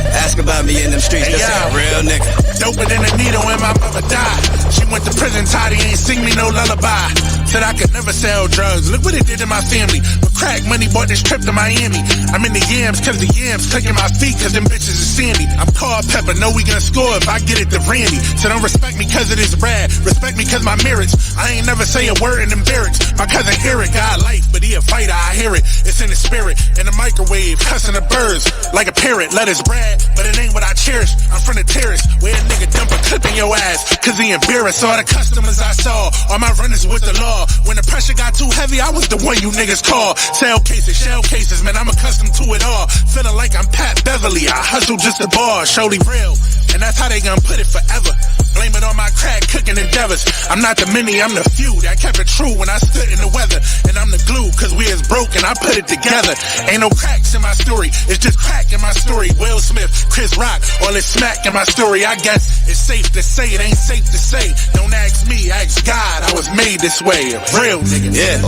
Ask about me in them streets, they say a real nigga. Doper than a needle when my mother died. She went to prison, Toddy ain't sing me no lullaby. Said I could never sell drugs, look what it did to my family. But crack money bought this trip to Miami. I'm in the yams cause the yams clicking my feet cause them bitches is sandy. I'm called Pepper, know we gonna score if I get it to Randy. So don't respect me cause it is Brad, respect me cause my merits. I ain't never say a word in them barracks. My cousin hear it, got life, but he a fighter, I hear it. It's in the spirit, in the microwave, cussing the birds. Like a parrot, let us brag, but it ain't what I cherish. I'm from the terrace, where a nigga dump a clip in your ass. Cause he embarrassed all the customers I saw. All my runners with the law. When the pressure got too heavy, I was the one you niggas call. Sell cases, shell cases, man, I'm accustomed to it all. Feeling like I'm Pat Beverly, I hustle just the bar, surely real. And that's how they gonna put it forever. Blame it on my crack cooking endeavors. I'm not the many, I'm the few that kept it true when I stood in the weather. And I'm the glue, cause we is broken, I put it together. Ain't no cracks in my story, it's just crack in my story. Will Smith, Chris Rock, all this smack in my story. I guess it's safe to say, it ain't safe to say. Don't ask me, ask God, I was made this way. A real nigga. Yeah,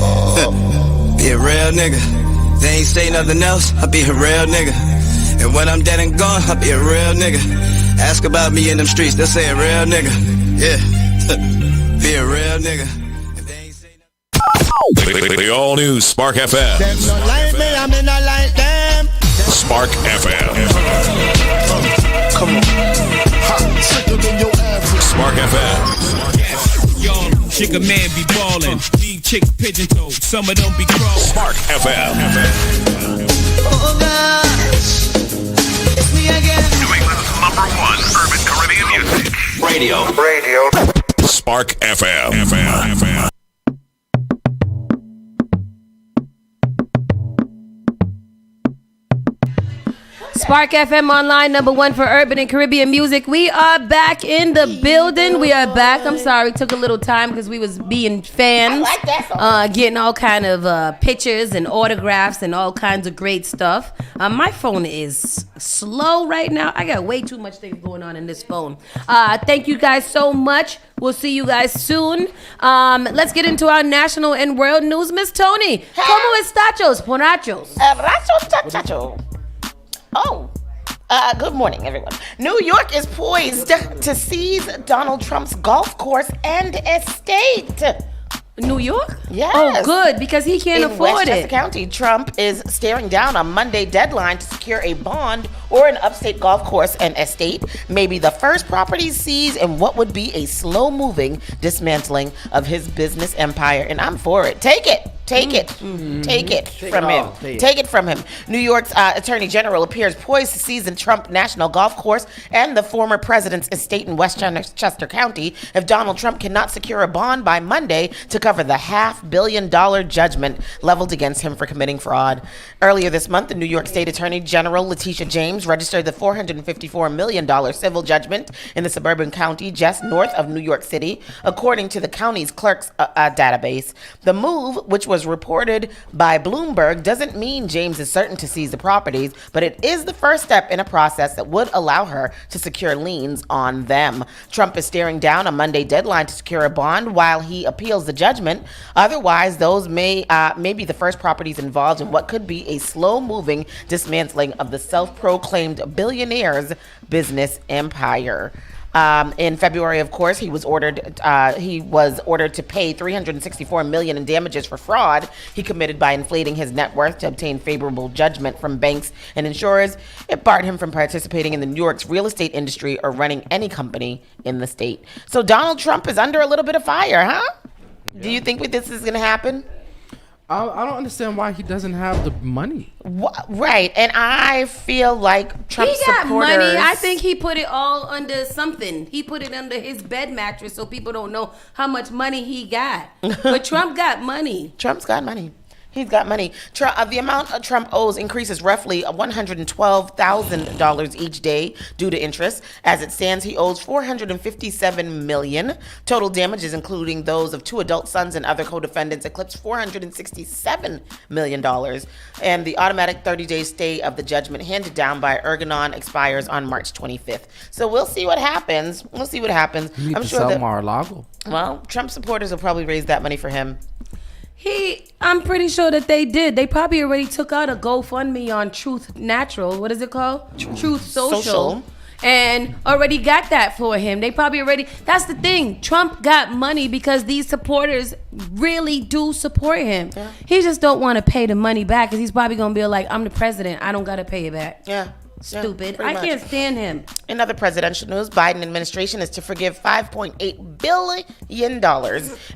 be a real nigga. They ain't say nothing else, I'll be a real nigga. And when I'm dead and gone, I'll be a real nigga. Ask about me in them streets, they'll say a real nigga. Yeah, be a real nigga. The all-new Spark FM. Them don't like me, I mean I like them. Spark FM. Come on. Sicker than your average. Spark FM. Yo, chick a man be ballin'. Leave chick pigeon toed. Some of them be crawling. Spark FM. Oh gosh. It's me again. New England's #1 urban Caribbean music. Radio. Spark FM. Spark FM Online, #1 for urban and Caribbean music. We are back in the building. We are back. I'm sorry, took a little time because we was being fans. I like that song. Getting all kind of pictures and autographs and all kinds of great stuff. My phone is slow right now. I got way too much things going on in this phone. Thank you guys so much. We'll see you guys soon. Let's get into our national and world news. Miss Tony, ¿cómo estachos, porachos? Good morning, everyone. New York is poised to seize Donald Trump's golf course and estate. New York? Yes. Oh, good, because he can't afford Westchester it. County, Trump is staring down a Monday deadline to secure a bond or an upstate golf course and estate, maybe the first property seized in what would be a slow-moving dismantling of his business empire. And I'm for it. Take it. Take it. Take it from him. Take it from him. New York's Attorney General appears poised to seize the Trump National Golf Course and the former president's estate in Westchester County if Donald Trump cannot secure a bond by Monday to cover the $500 million judgment leveled against him for committing fraud. Earlier this month, the New York State Attorney General Letitia James registered the $454 million civil judgment in the suburban county just north of New York City, according to the county's clerk's database. The move, which was reported by Bloomberg, doesn't mean James is certain to seize the properties, but it is the first step in a process that would allow her to secure liens on them. Trump is staring down a Monday deadline to secure a bond while he appeals the judgment. Otherwise, those may be the first properties involved in what could be a slow-moving dismantling of the self-proclaimed billionaire's business empire. In February, of course, he was ordered to pay $364 million in damages for fraud he committed by inflating his net worth to obtain favorable judgment from banks and insurers. It barred him from participating in the New York's real estate industry or running any company in the state. So Donald Trump is under a little bit of fire, huh? Yeah. Do you think this is going to happen? I don't understand why he doesn't have the money. Right, and I feel like Trump got supporters... money. I think he put it all under something. He put it under his bed mattress so people don't know how much money he got. But Trump got money. Trump's got money. He's got money. The amount Trump owes increases roughly $112,000 each day due to interest. As it stands, he owes $457 million. Total damages, including those of 2 adult sons and other co-defendants, eclipse $467 million. And the automatic 30-day stay of the judgment handed down by Ergonon expires on March 25th. So we'll see what happens. I'm You need sure to sell that Mar-a-Lago. Well, Trump supporters will probably raise that money for him. I'm pretty sure that they did. They probably already took out a GoFundMe on Truth Natural. What is it called? Truth Social. And already got that for him. They probably already... That's the thing. Trump got money because these supporters really do support him. Yeah. He just don't want to pay the money back because he's probably going to be like, I'm the president. I don't got to pay it back. Yeah. Stupid. I can't stand him. In other presidential news, Biden administration is to forgive $5.8 billion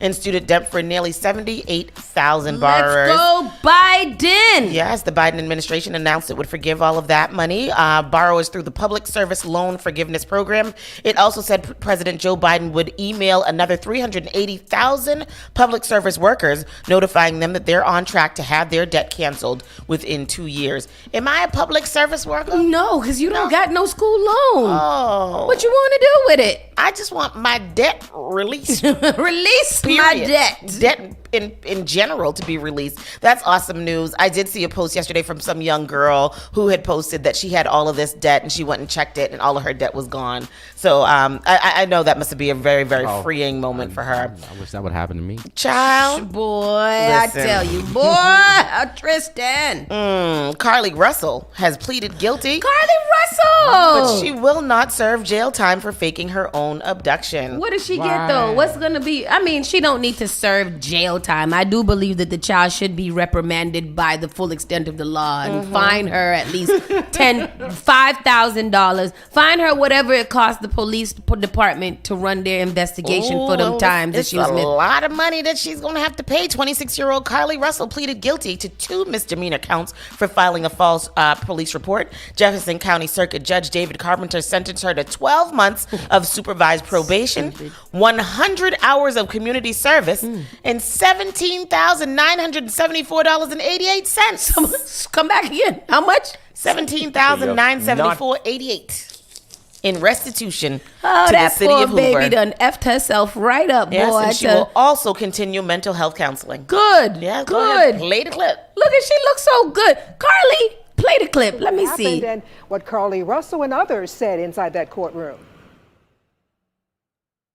in student debt for nearly 78,000 borrowers. Let's go Biden! Yes, the Biden administration announced it would forgive all of that money, borrowers through the Public Service Loan Forgiveness Program. It also said President Joe Biden would email another 380,000 public service workers, notifying them that they're on track to have their debt canceled within 2 years. Am I a public service worker? No, because you don't got no school loan. Oh. What you want to do with it? I just want my debt released. Release Period. my debt. Debt in general to be released. That's awesome news. I did see a post yesterday from some young girl who had posted that she had all of this debt and she went and checked it and all of her debt was gone. So I know that must be a very, very freeing moment for her. I wish that would happen to me. Child. Boy, Listen. I tell you. Boy, Tristan. Carly Russell has pleaded guilty. Carly Russell! But she will not serve jail time for faking her own abduction. What does she get, though? What's going to be? I mean, she don't need to serve jail time. I do believe that the child should be reprimanded by the full extent of the law and fine her at least $5,000. Fine her whatever it costs the police department to run their investigation for them times that she was missing. It's a lot of money that she's going to have to pay. 26-year-old Carly Russell pleaded guilty to 2 misdemeanor counts for filing a false police report. Jefferson County Circuit Judge David Carpenter sentenced her to 12 months of supervised probation, 100 hours of community service, and $17,974.88. Come back again. How much? $17,974.88 in restitution to the city of Hoover. Baby done effed herself right up, yes, boy. And she will also continue mental health counseling. Good. Yeah, good. Go ahead, play the clip. Look at, she looks so good. Carly, play the clip. Let me see. And what Carly Russell and others said inside that courtroom.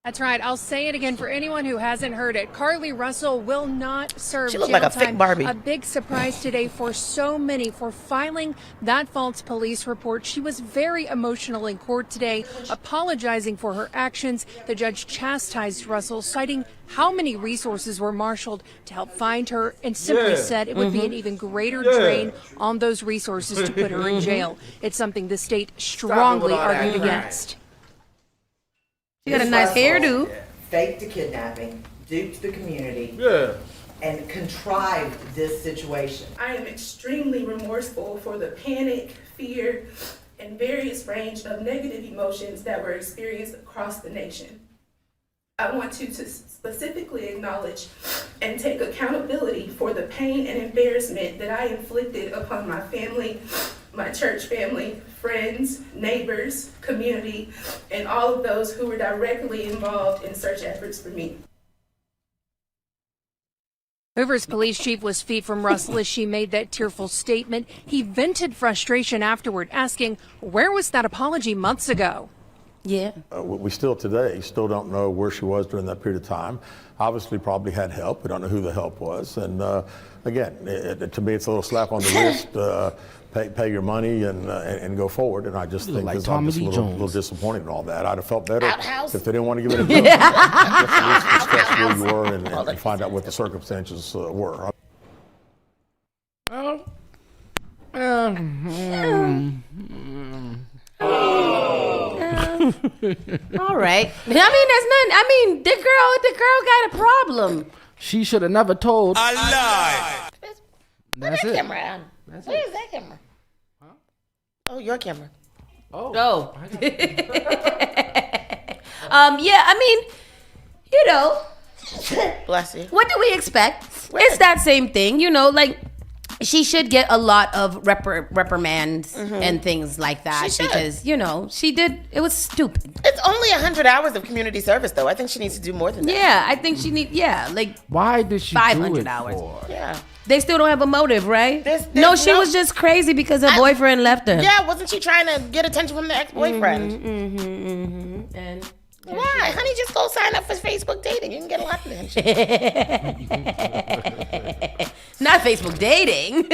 That's right. I'll say it again for anyone who hasn't heard it. Carly Russell will not serve jail time. She looked like a thick Barbie. A big surprise today for so many for filing that false police report. She was very emotional in court today, apologizing for her actions. The judge chastised Russell, citing how many resources were marshaled to help find her, and simply said it would be an even greater drain on those resources to put her in jail. It's something the state strongly argued against. She got a nice hairdo. Faked the kidnapping, duped the community. and contrived this situation. I am extremely remorseful for the panic, fear, and various range of negative emotions that were experienced across the nation. I want to specifically acknowledge and take accountability for the pain and embarrassment that I inflicted upon my family, my church family, friends, neighbors, community, and all of those who were directly involved in search efforts for me. Hoover's police chief was feet from Russell as she made that tearful statement. He vented frustration afterward, asking, where was that apology months ago? Yeah. We still today don't know where she was during that period of time. Obviously probably had help. We don't know who the help was. And again, to me, it's a little slap on the wrist. Pay your money and go forward. And I just think like I'm just a little disappointed in all that. I'd have felt better Outhouse? if they didn't want to give it a go. Just at least discuss where you were and find out what the circumstances were. All right. I mean, that's nothing. I mean, the girl got a problem. She should have never told. Put That's that it. camera on. Where is that camera? Huh? Oh, your camera. Oh. Yeah, I mean, you know. Bless you. What do we expect? It's that same thing, you know, like she should get a lot of reprimands and things like that because, you know, she did, it was stupid. It's only 100 hours of community service, though. I think she needs to do more than that. Yeah, I think she needs, like why did she 500 do it hours. for? Yeah. They still don't have a motive, right? No, she was just crazy because her boyfriend left her. Yeah, wasn't she trying to get attention from the ex-boyfriend? And why? Honey, just go sign up for Facebook dating. You can get a lot of attention. Not Facebook dating.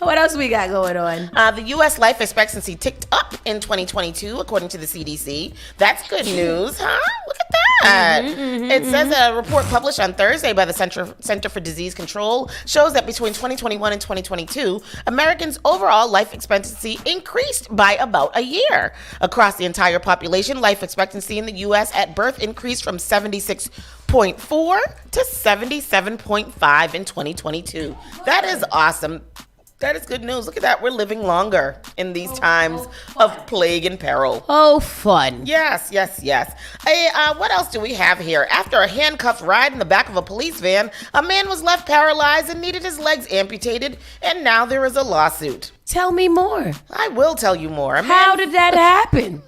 What else we got going on? The U.S. life expectancy ticked up in 2022, according to the CDC. That's good news, huh? Look at that. It says a report published on Thursday by the Center for Disease Control shows that between 2021 and 2022, Americans' overall life expectancy increased by about a year. Across the entire population, life expectancy in the U.S. at birth increased from 76.4 to 77.5 in 2022. That is awesome. That is good news. Look at that. We're living longer in these times of plague and peril. Oh, fun. Yes. Hey, what else do we have here? After a handcuffed ride in the back of a police van, a man was left paralyzed and needed his legs amputated, and now there is a lawsuit. Tell me more. I will tell you more. How did that happen?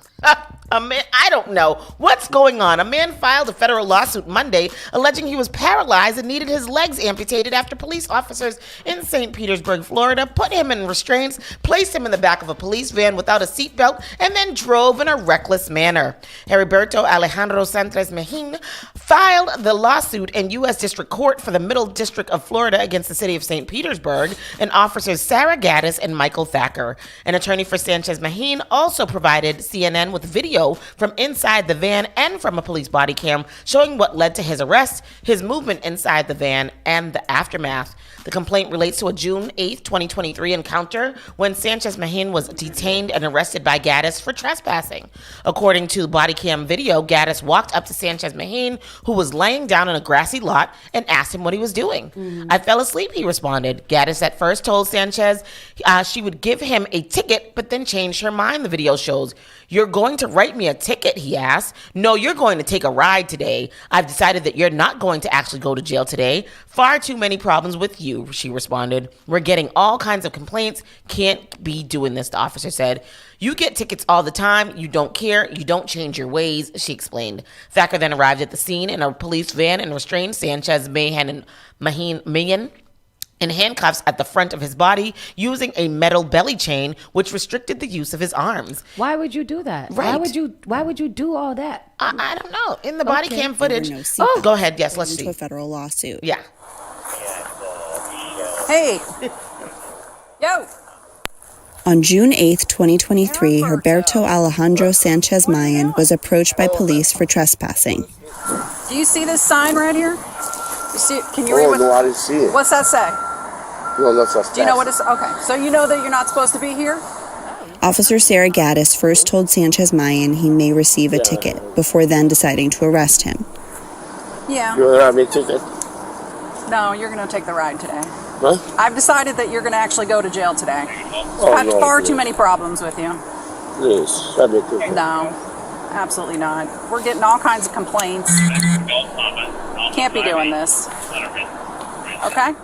I don't know. What's going on? A man filed a federal lawsuit Monday alleging he was paralyzed and needed his legs amputated after police officers in St. Petersburg, Florida, put him in restraints, placed him in the back of a police van without a seatbelt, and then drove in a reckless manner. Heriberto Alejandro Santos Mejin filed the lawsuit in U.S. District Court for the Middle District of Florida against the city of St. Petersburg and officers Sarah Gaddis and Michael Thacker. An attorney for Sanchez Mejin also provided CNN with video from inside the van and from a police body cam showing what led to his arrest, his movement inside the van, and the aftermath. The complaint relates to a June 8, 2023 encounter when Sanchez Mejin was detained and arrested by Gaddis for trespassing. According to body cam video, Gaddis walked up to Sanchez Mejin, who was laying down in a grassy lot, and asked him what he was doing. I fell asleep, he responded. Gaddis at first told Sanchez she would give him a ticket, but then changed her mind, the video shows. You're going to write me a ticket, he asked. No, you're going to take a ride today. I've decided that you're not going to actually go to jail today. Far too many problems with you, she responded. We're getting all kinds of complaints. Can't be doing this, the officer said. You get tickets all the time. You don't care. You don't change your ways, she explained. Thacker then arrived at the scene in a police van and restrained Sanchez Mejin in handcuffs at the front of his body using a metal belly chain, which restricted the use of his arms. Why would you do that? Right. Why would you do all that? I don't know. In the body cam footage. No Go ahead. Yes, let's see. To a federal lawsuit. Yeah. Hey. Yo. On June 8, 2023, Heriberto Alejandro Sanchez Mayan was approached by police for trespassing. Do you see this sign right here? You see? Can you read what? No, I didn't see it. What's that say? No, that's us. Do you know what it's? Okay, so you know that you're not supposed to be here? Officer Sarah Gaddis first told Sanchez Mayan he may receive a ticket before then deciding to arrest him. Yeah. You want to have me a ticket? No, you're going to take the ride today. Huh? I've decided that you're going to actually go to jail today. Oh, I've had no, far please. too many problems with you. Yes, that'd be good. No, absolutely not. We're getting all kinds of complaints. Can't be doing this. Okay?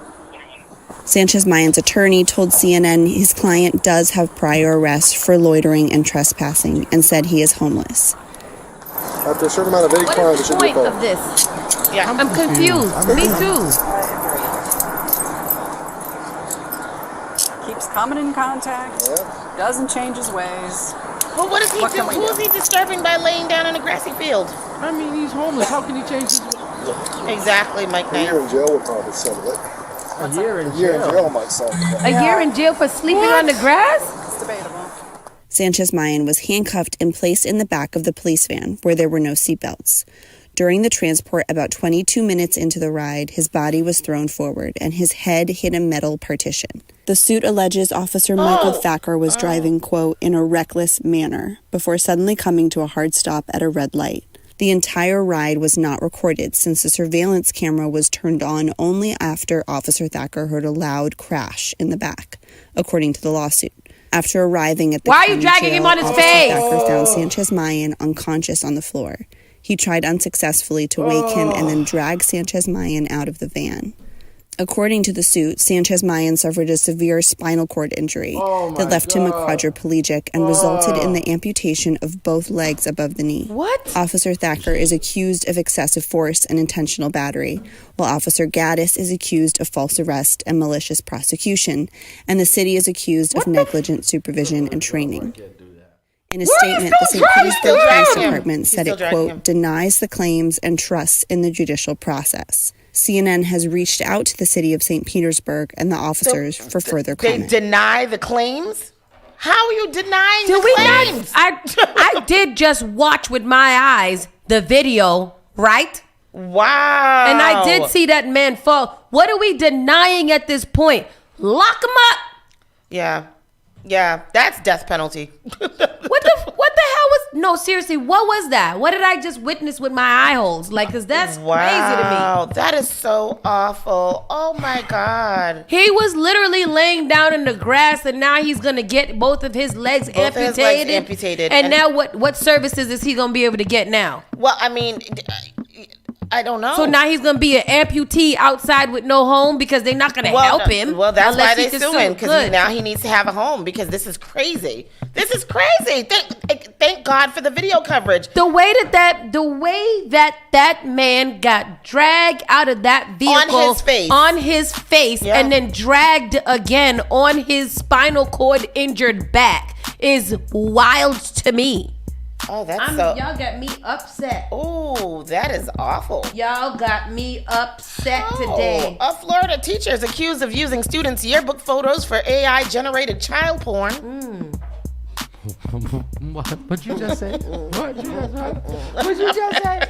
Sanchez Mayan's attorney told CNN his client does have prior arrests for loitering and trespassing and said he is homeless. After a certain amount of age crime, it What is should the be a point fault. of this? Yeah. I'm confused. Me too. Keeps coming in contact. Doesn't change his ways. Well, what is he doing? Who is he disturbing by laying down in a grassy field? I mean, he's homeless. How can he change his... Exactly, Mike A Knight. year in jail would probably settle it. A year in A year in jail might solve it. A year in jail for sleeping on the grass? It's debatable. Sanchez Mayan was handcuffed and placed in the back of the police van where there were no seatbelts. During the transport, about 22 minutes into the ride, his body was thrown forward and his head hit a metal partition. The suit alleges Officer Michael Thacker was driving, quote, in a reckless manner before suddenly coming to a hard stop at a red light. The entire ride was not recorded since the surveillance camera was turned on only after Officer Thacker heard a loud crash in the back, according to the lawsuit. After arriving at the Why are you county dragging jail, him on his Officer face? Thacker found Sanchez Mayan unconscious on the floor. He tried unsuccessfully to wake him and then drag Sanchez Mayan out of the van. According to the suit, Sanchez Mayan suffered a severe spinal cord injury that left him a quadriplegic and resulted in the amputation of both legs above the knee. What? Officer Thacker is accused of excessive force and intentional battery, while Officer Gaddis is accused of false arrest and malicious prosecution, and the city is accused of negligent supervision and training. In a statement, the St. Petersburg Police Department said it, quote, denies the claims and trusts in the judicial process. CNN has reached out to the city of St. Petersburg and the officers for further comment. They deny the claims? How are you denying the claims? I did just watch with my eyes the video, right? Wow. And I did see that man fall. What are we denying at this point? Lock him up. Yeah, that's death penalty. What the hell was? No, seriously, what was that? What did I just witness with my eye holes? Like, cause that's crazy to me. Wow, that is so awful. Oh my God. He was literally laying down in the grass, and now he's gonna get both of his legs amputated. And now what services is he gonna be able to get now? Well, I mean, I don't know. So now he's gonna be an amputee outside with no home because they're not gonna help him. Well, that's why unless they're he can suing, sue. because now he needs to have a home, because this is crazy. This is crazy. Thank God for the video coverage. The way that man got dragged out of that vehicle on his face, and then dragged again on his spinal cord injured back is wild to me. Oh, that's y'all got me upset. Oh, that is awful. Y'all got me upset today. A Florida teacher is accused of using students' yearbook photos for AI-generated child porn. What you just say? What you just say?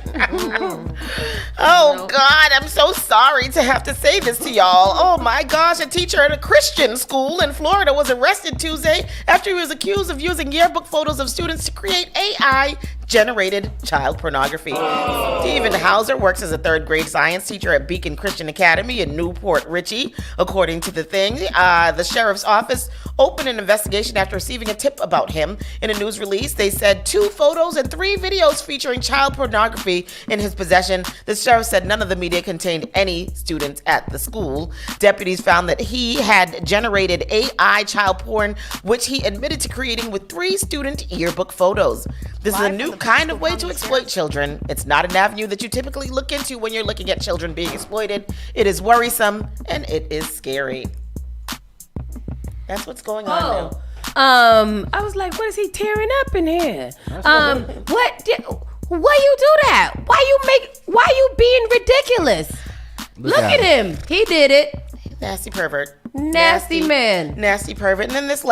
Oh, God, I'm so sorry to have to say this to y'all. Oh, my gosh, a teacher at a Christian school in Florida was arrested Tuesday after he was accused of using yearbook photos of students to create AI-generated child pornography. Stephen Hauser works as a third-grade science teacher at Beacon Christian Academy in Newport Richey. According to the thing, the sheriff's office opened an investigation after receiving a tip about him. In a news release, they said 2 photos and 3 videos featuring child pornography in his possession. The sheriff said none of the media contained any students at the school. Deputies found that he had generated AI child porn, which he admitted to creating with 3 student yearbook photos. This is a new kind of way to exploit children. It's not an avenue that you typically look into when you're looking at children being exploited. It is worrisome and it is scary. That's what's going on now. I was like, what is he tearing up in here? Why you do that? Why you being ridiculous? Look at him. He did it. Nasty pervert. Nasty man. Nasty pervert. And then this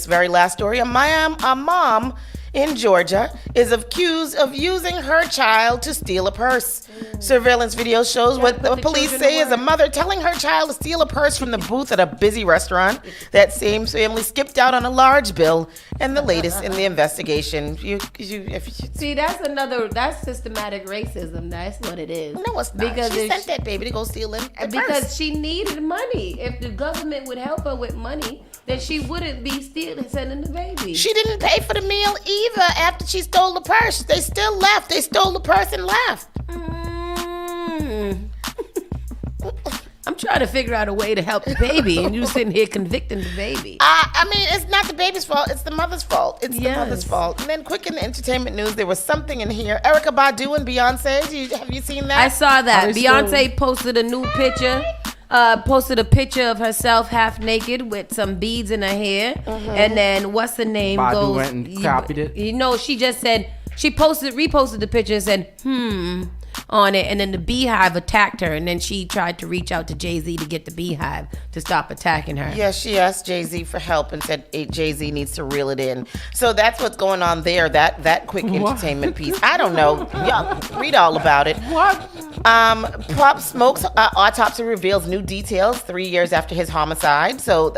very last story, a mom in Georgia is accused of using her child to steal a purse. Surveillance video shows what the police say is a mother telling her child to steal a purse from the booth at a busy restaurant. That same family skipped out on a large bill, and the latest in the investigation. See, that's systematic racism. That's what it is. No, it's not. Because she sent that baby to go steal it. Because she needed money. If the government would help her with money, then she wouldn't be sending the baby. She didn't pay for the meal either after she stole the purse. They still left. They stole the purse and left. I'm trying to figure out a way to help the baby, and you sitting here convicting the baby. I mean, it's not the baby's fault. It's the mother's fault. It's the mother's fault. And then quick in the entertainment news, there was something in here. Erykah Badu and Beyonce. Have you seen that? I saw that. Beyonce posted a new picture. Posted a picture of herself half naked with some beads in her hair. Mm-hmm. And then what's the name? Badu went and copied it. You know, she just said, she reposted the picture and said, on it, and then the Beehive attacked her, and then she tried to reach out to Jay-Z to get the Beehive to stop attacking her. Yeah, she asked Jay-Z for help and said Jay-Z needs to reel it in. So that's what's going on there, that quick entertainment piece. I don't know. Y'all read all about it. What? Pop Smoke's autopsy reveals new details 3 years after his homicide. So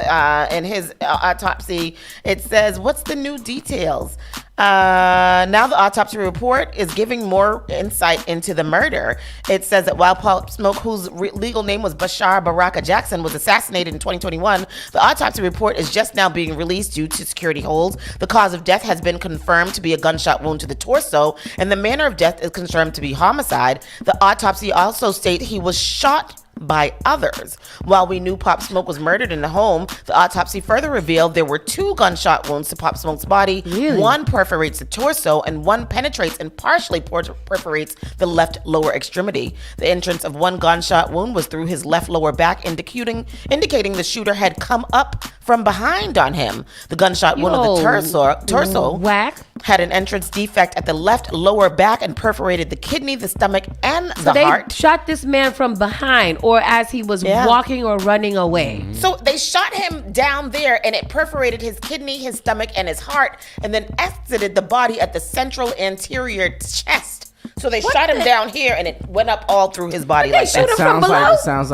in his autopsy, it says, what's the new details? Now the autopsy report is giving more insight into the murder. It says that while Pop Smoke, whose legal name was Bashar Baraka Jackson, was assassinated in 2021, the autopsy report is just now being released due to security holds. The cause of death has been confirmed to be a gunshot wound to the torso, and the manner of death is confirmed to be homicide. The autopsy also states he was shot by others. While we knew Pop Smoke was murdered in the home, the autopsy further revealed there were 2 gunshot wounds to Pop Smoke's body. Really? One perforates the torso and one penetrates and partially perforates the left lower extremity. The entrance of one gunshot wound was through his left lower back, indicating the shooter had come up from behind on him. The gunshot wound of the torso had an entrance defect at the left lower back and perforated the kidney, the stomach, and the heart. They shot this man from behind, or as he was walking or running away. So they shot him down there, and it perforated his kidney, his stomach, and his heart, and then exited the body at the central anterior chest. So they shot him down here, and it went up all through his body like that. It sounds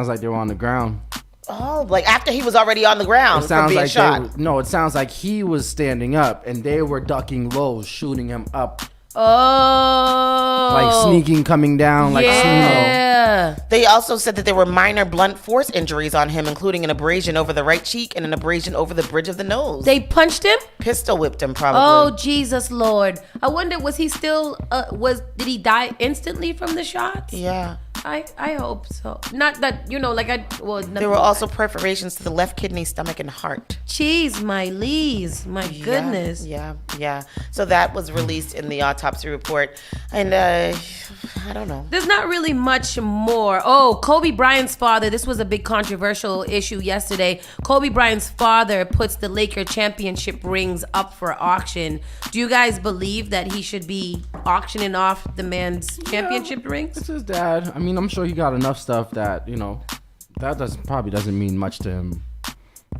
like they were on the ground. Oh, like after he was already on the ground from being shot. It sounds like he was standing up, and they were ducking low, shooting him up. Oh, like sneaking, coming down, like sumo. They also said that there were minor blunt force injuries on him, including an abrasion over the right cheek and an abrasion over the bridge of the nose. They punched him? Pistol whipped him, probably. Oh, Jesus Lord. I wonder, was he still, did he die instantly from the shots? Yeah. I hope so. Not that, there were also perforations to the left kidney, stomach, and heart. Jeez, my Lees. My goodness. Yeah. So that was released in the autopsy report. And I don't know. There's not really much more. Oh, Kobe Bryant's father. This was a big controversial issue yesterday. Kobe Bryant's father puts the Laker championship rings up for auction. Do you guys believe that he should be auctioning off the man's championship rings? It's his dad. I mean, I'm sure he got enough stuff that, that probably doesn't mean much to him.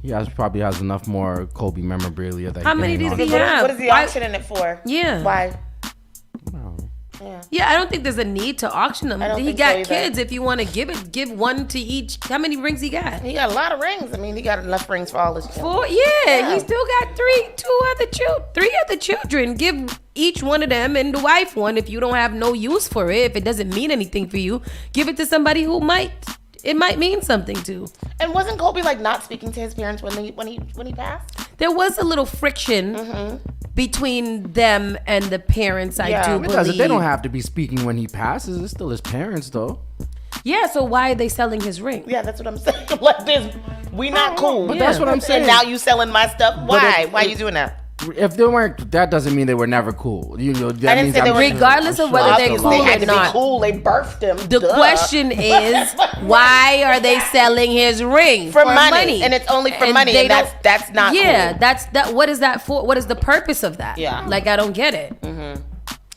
He probably has enough more Kobe memorabilia. How many does he have? What is he auctioning it for? Yeah. Why? Yeah, I don't think there's a need to auction them. He got kids. If you want to give one to each. How many rings he got? He got a lot of rings. I mean, he got enough rings for all his children. 4? Yeah, he still got 3 other children. Give each one of them and the wife one. If you don't have no use for it, if it doesn't mean anything for you, give it to somebody who it might mean something to. And wasn't Kobe not speaking to his parents when he passed? There was a little friction between them and the parents. I do believe they don't have to be speaking when he passes. It's still his parents, though. Yeah. So why are they selling his ring? Yeah, that's what I'm saying. Like this, we not cool. But that's what I'm saying. And now you selling my stuff. Why? Why are you doing that? If they weren't, that doesn't mean they were never cool. That I didn't say they were, regardless of whether they're cool they had or to not. Be cool. They birthed them. The question is, why are they selling his ring for money? And it's only for money, and that's not. Yeah, cool. What is that for? What is the purpose of that? Yeah, I don't get it.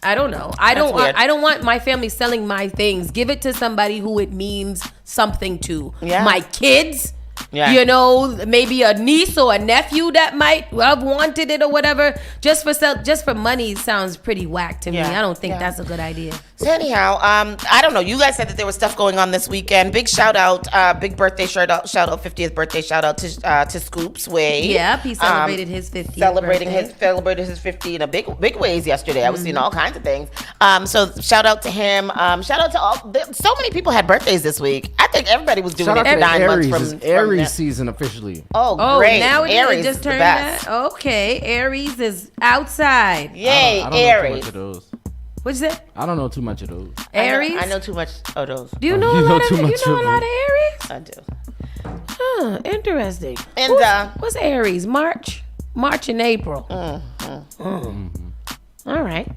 I don't know. I don't want my family selling my things. Give it to somebody who it means something to. Yeah. My kids. Yeah. You know, maybe a niece or a nephew that might have wanted it or whatever. Just for money sounds pretty whack to me. I don't think that's a good idea. So anyhow, I don't know. You guys said that there was stuff going on this weekend. Big shout out, big birthday shout out, 50th birthday shout out to Scoops Way. Yeah, he celebrated his 50th celebrated birthday. his 50 in a big ways yesterday. I was seeing all kinds of things. So shout out to him. Shout out to all. So many people had birthdays this week. I think everybody was doing Shout it out to 9 Aries. months It's Aries season officially. Oh, great! Now Aries it just is the turned best. that. Okay, Aries is outside. Yay, I don't Aries! know too much of those. What's that? I don't know too much of those. Aries? I know too much of those. Do you know a lot of Aries? I do. Huh, interesting. And what's Aries? March and April. All right.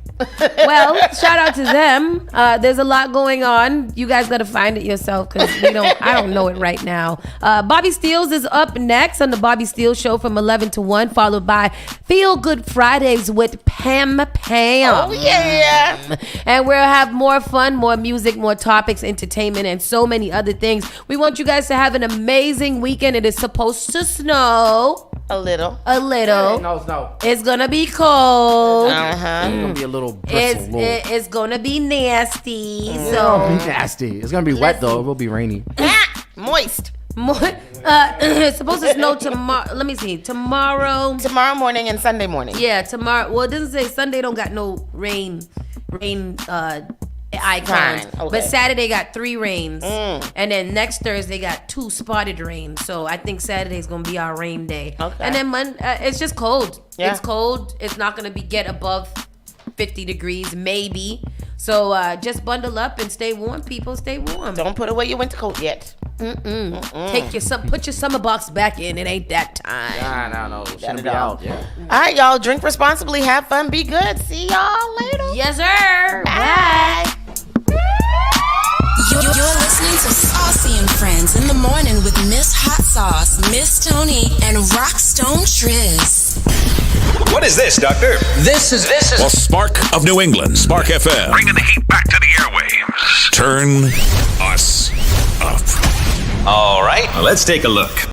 Well, shout out to them. There's a lot going on. You guys got to find it yourself because I don't know it right now. Bobby Steels is up next on the Bobby Steels Show from 11 to 1, followed by Feel Good Fridays with Pam. Oh, yeah. And we'll have more fun, more music, more topics, entertainment, and so many other things. We want you guys to have an amazing weekend. It is supposed to snow. A little. No. It's gonna be cold. Uh-huh. It's gonna be a little bristle. It's gonna be nasty. It's So gonna be nasty. It's gonna be wet though. It will be rainy. Moist. It's supposed to snow tomorrow. Let me see. Tomorrow morning and Sunday morning. Yeah, tomorrow. Well, it doesn't say Sunday. Don't got no rain. Icons. Okay. But Saturday got 3 rains. And then next Thursday got 2 spotted rains. So I think Saturday's going to be our rain day. Okay. And then it's just cold. Yeah. It's cold. It's not going to get above 50 degrees, maybe. So just bundle up and stay warm, people. Stay warm. Don't put away your winter coat yet. Put your summer box back in. It ain't that time. No. Shouldn't be out. Yeah. All right, y'all. Drink responsibly. Have fun. Be good. See y'all later. Yes, sir. Bye. You're listening to Saucy and Friends in the morning with Miss Hot Sauce, Miss Tony, and Rockstone Triz. What is this, Doctor? This is the Spark of New England, Spark FM. Bringing the heat back to the airwaves. Turn us up. All right, let's take a look.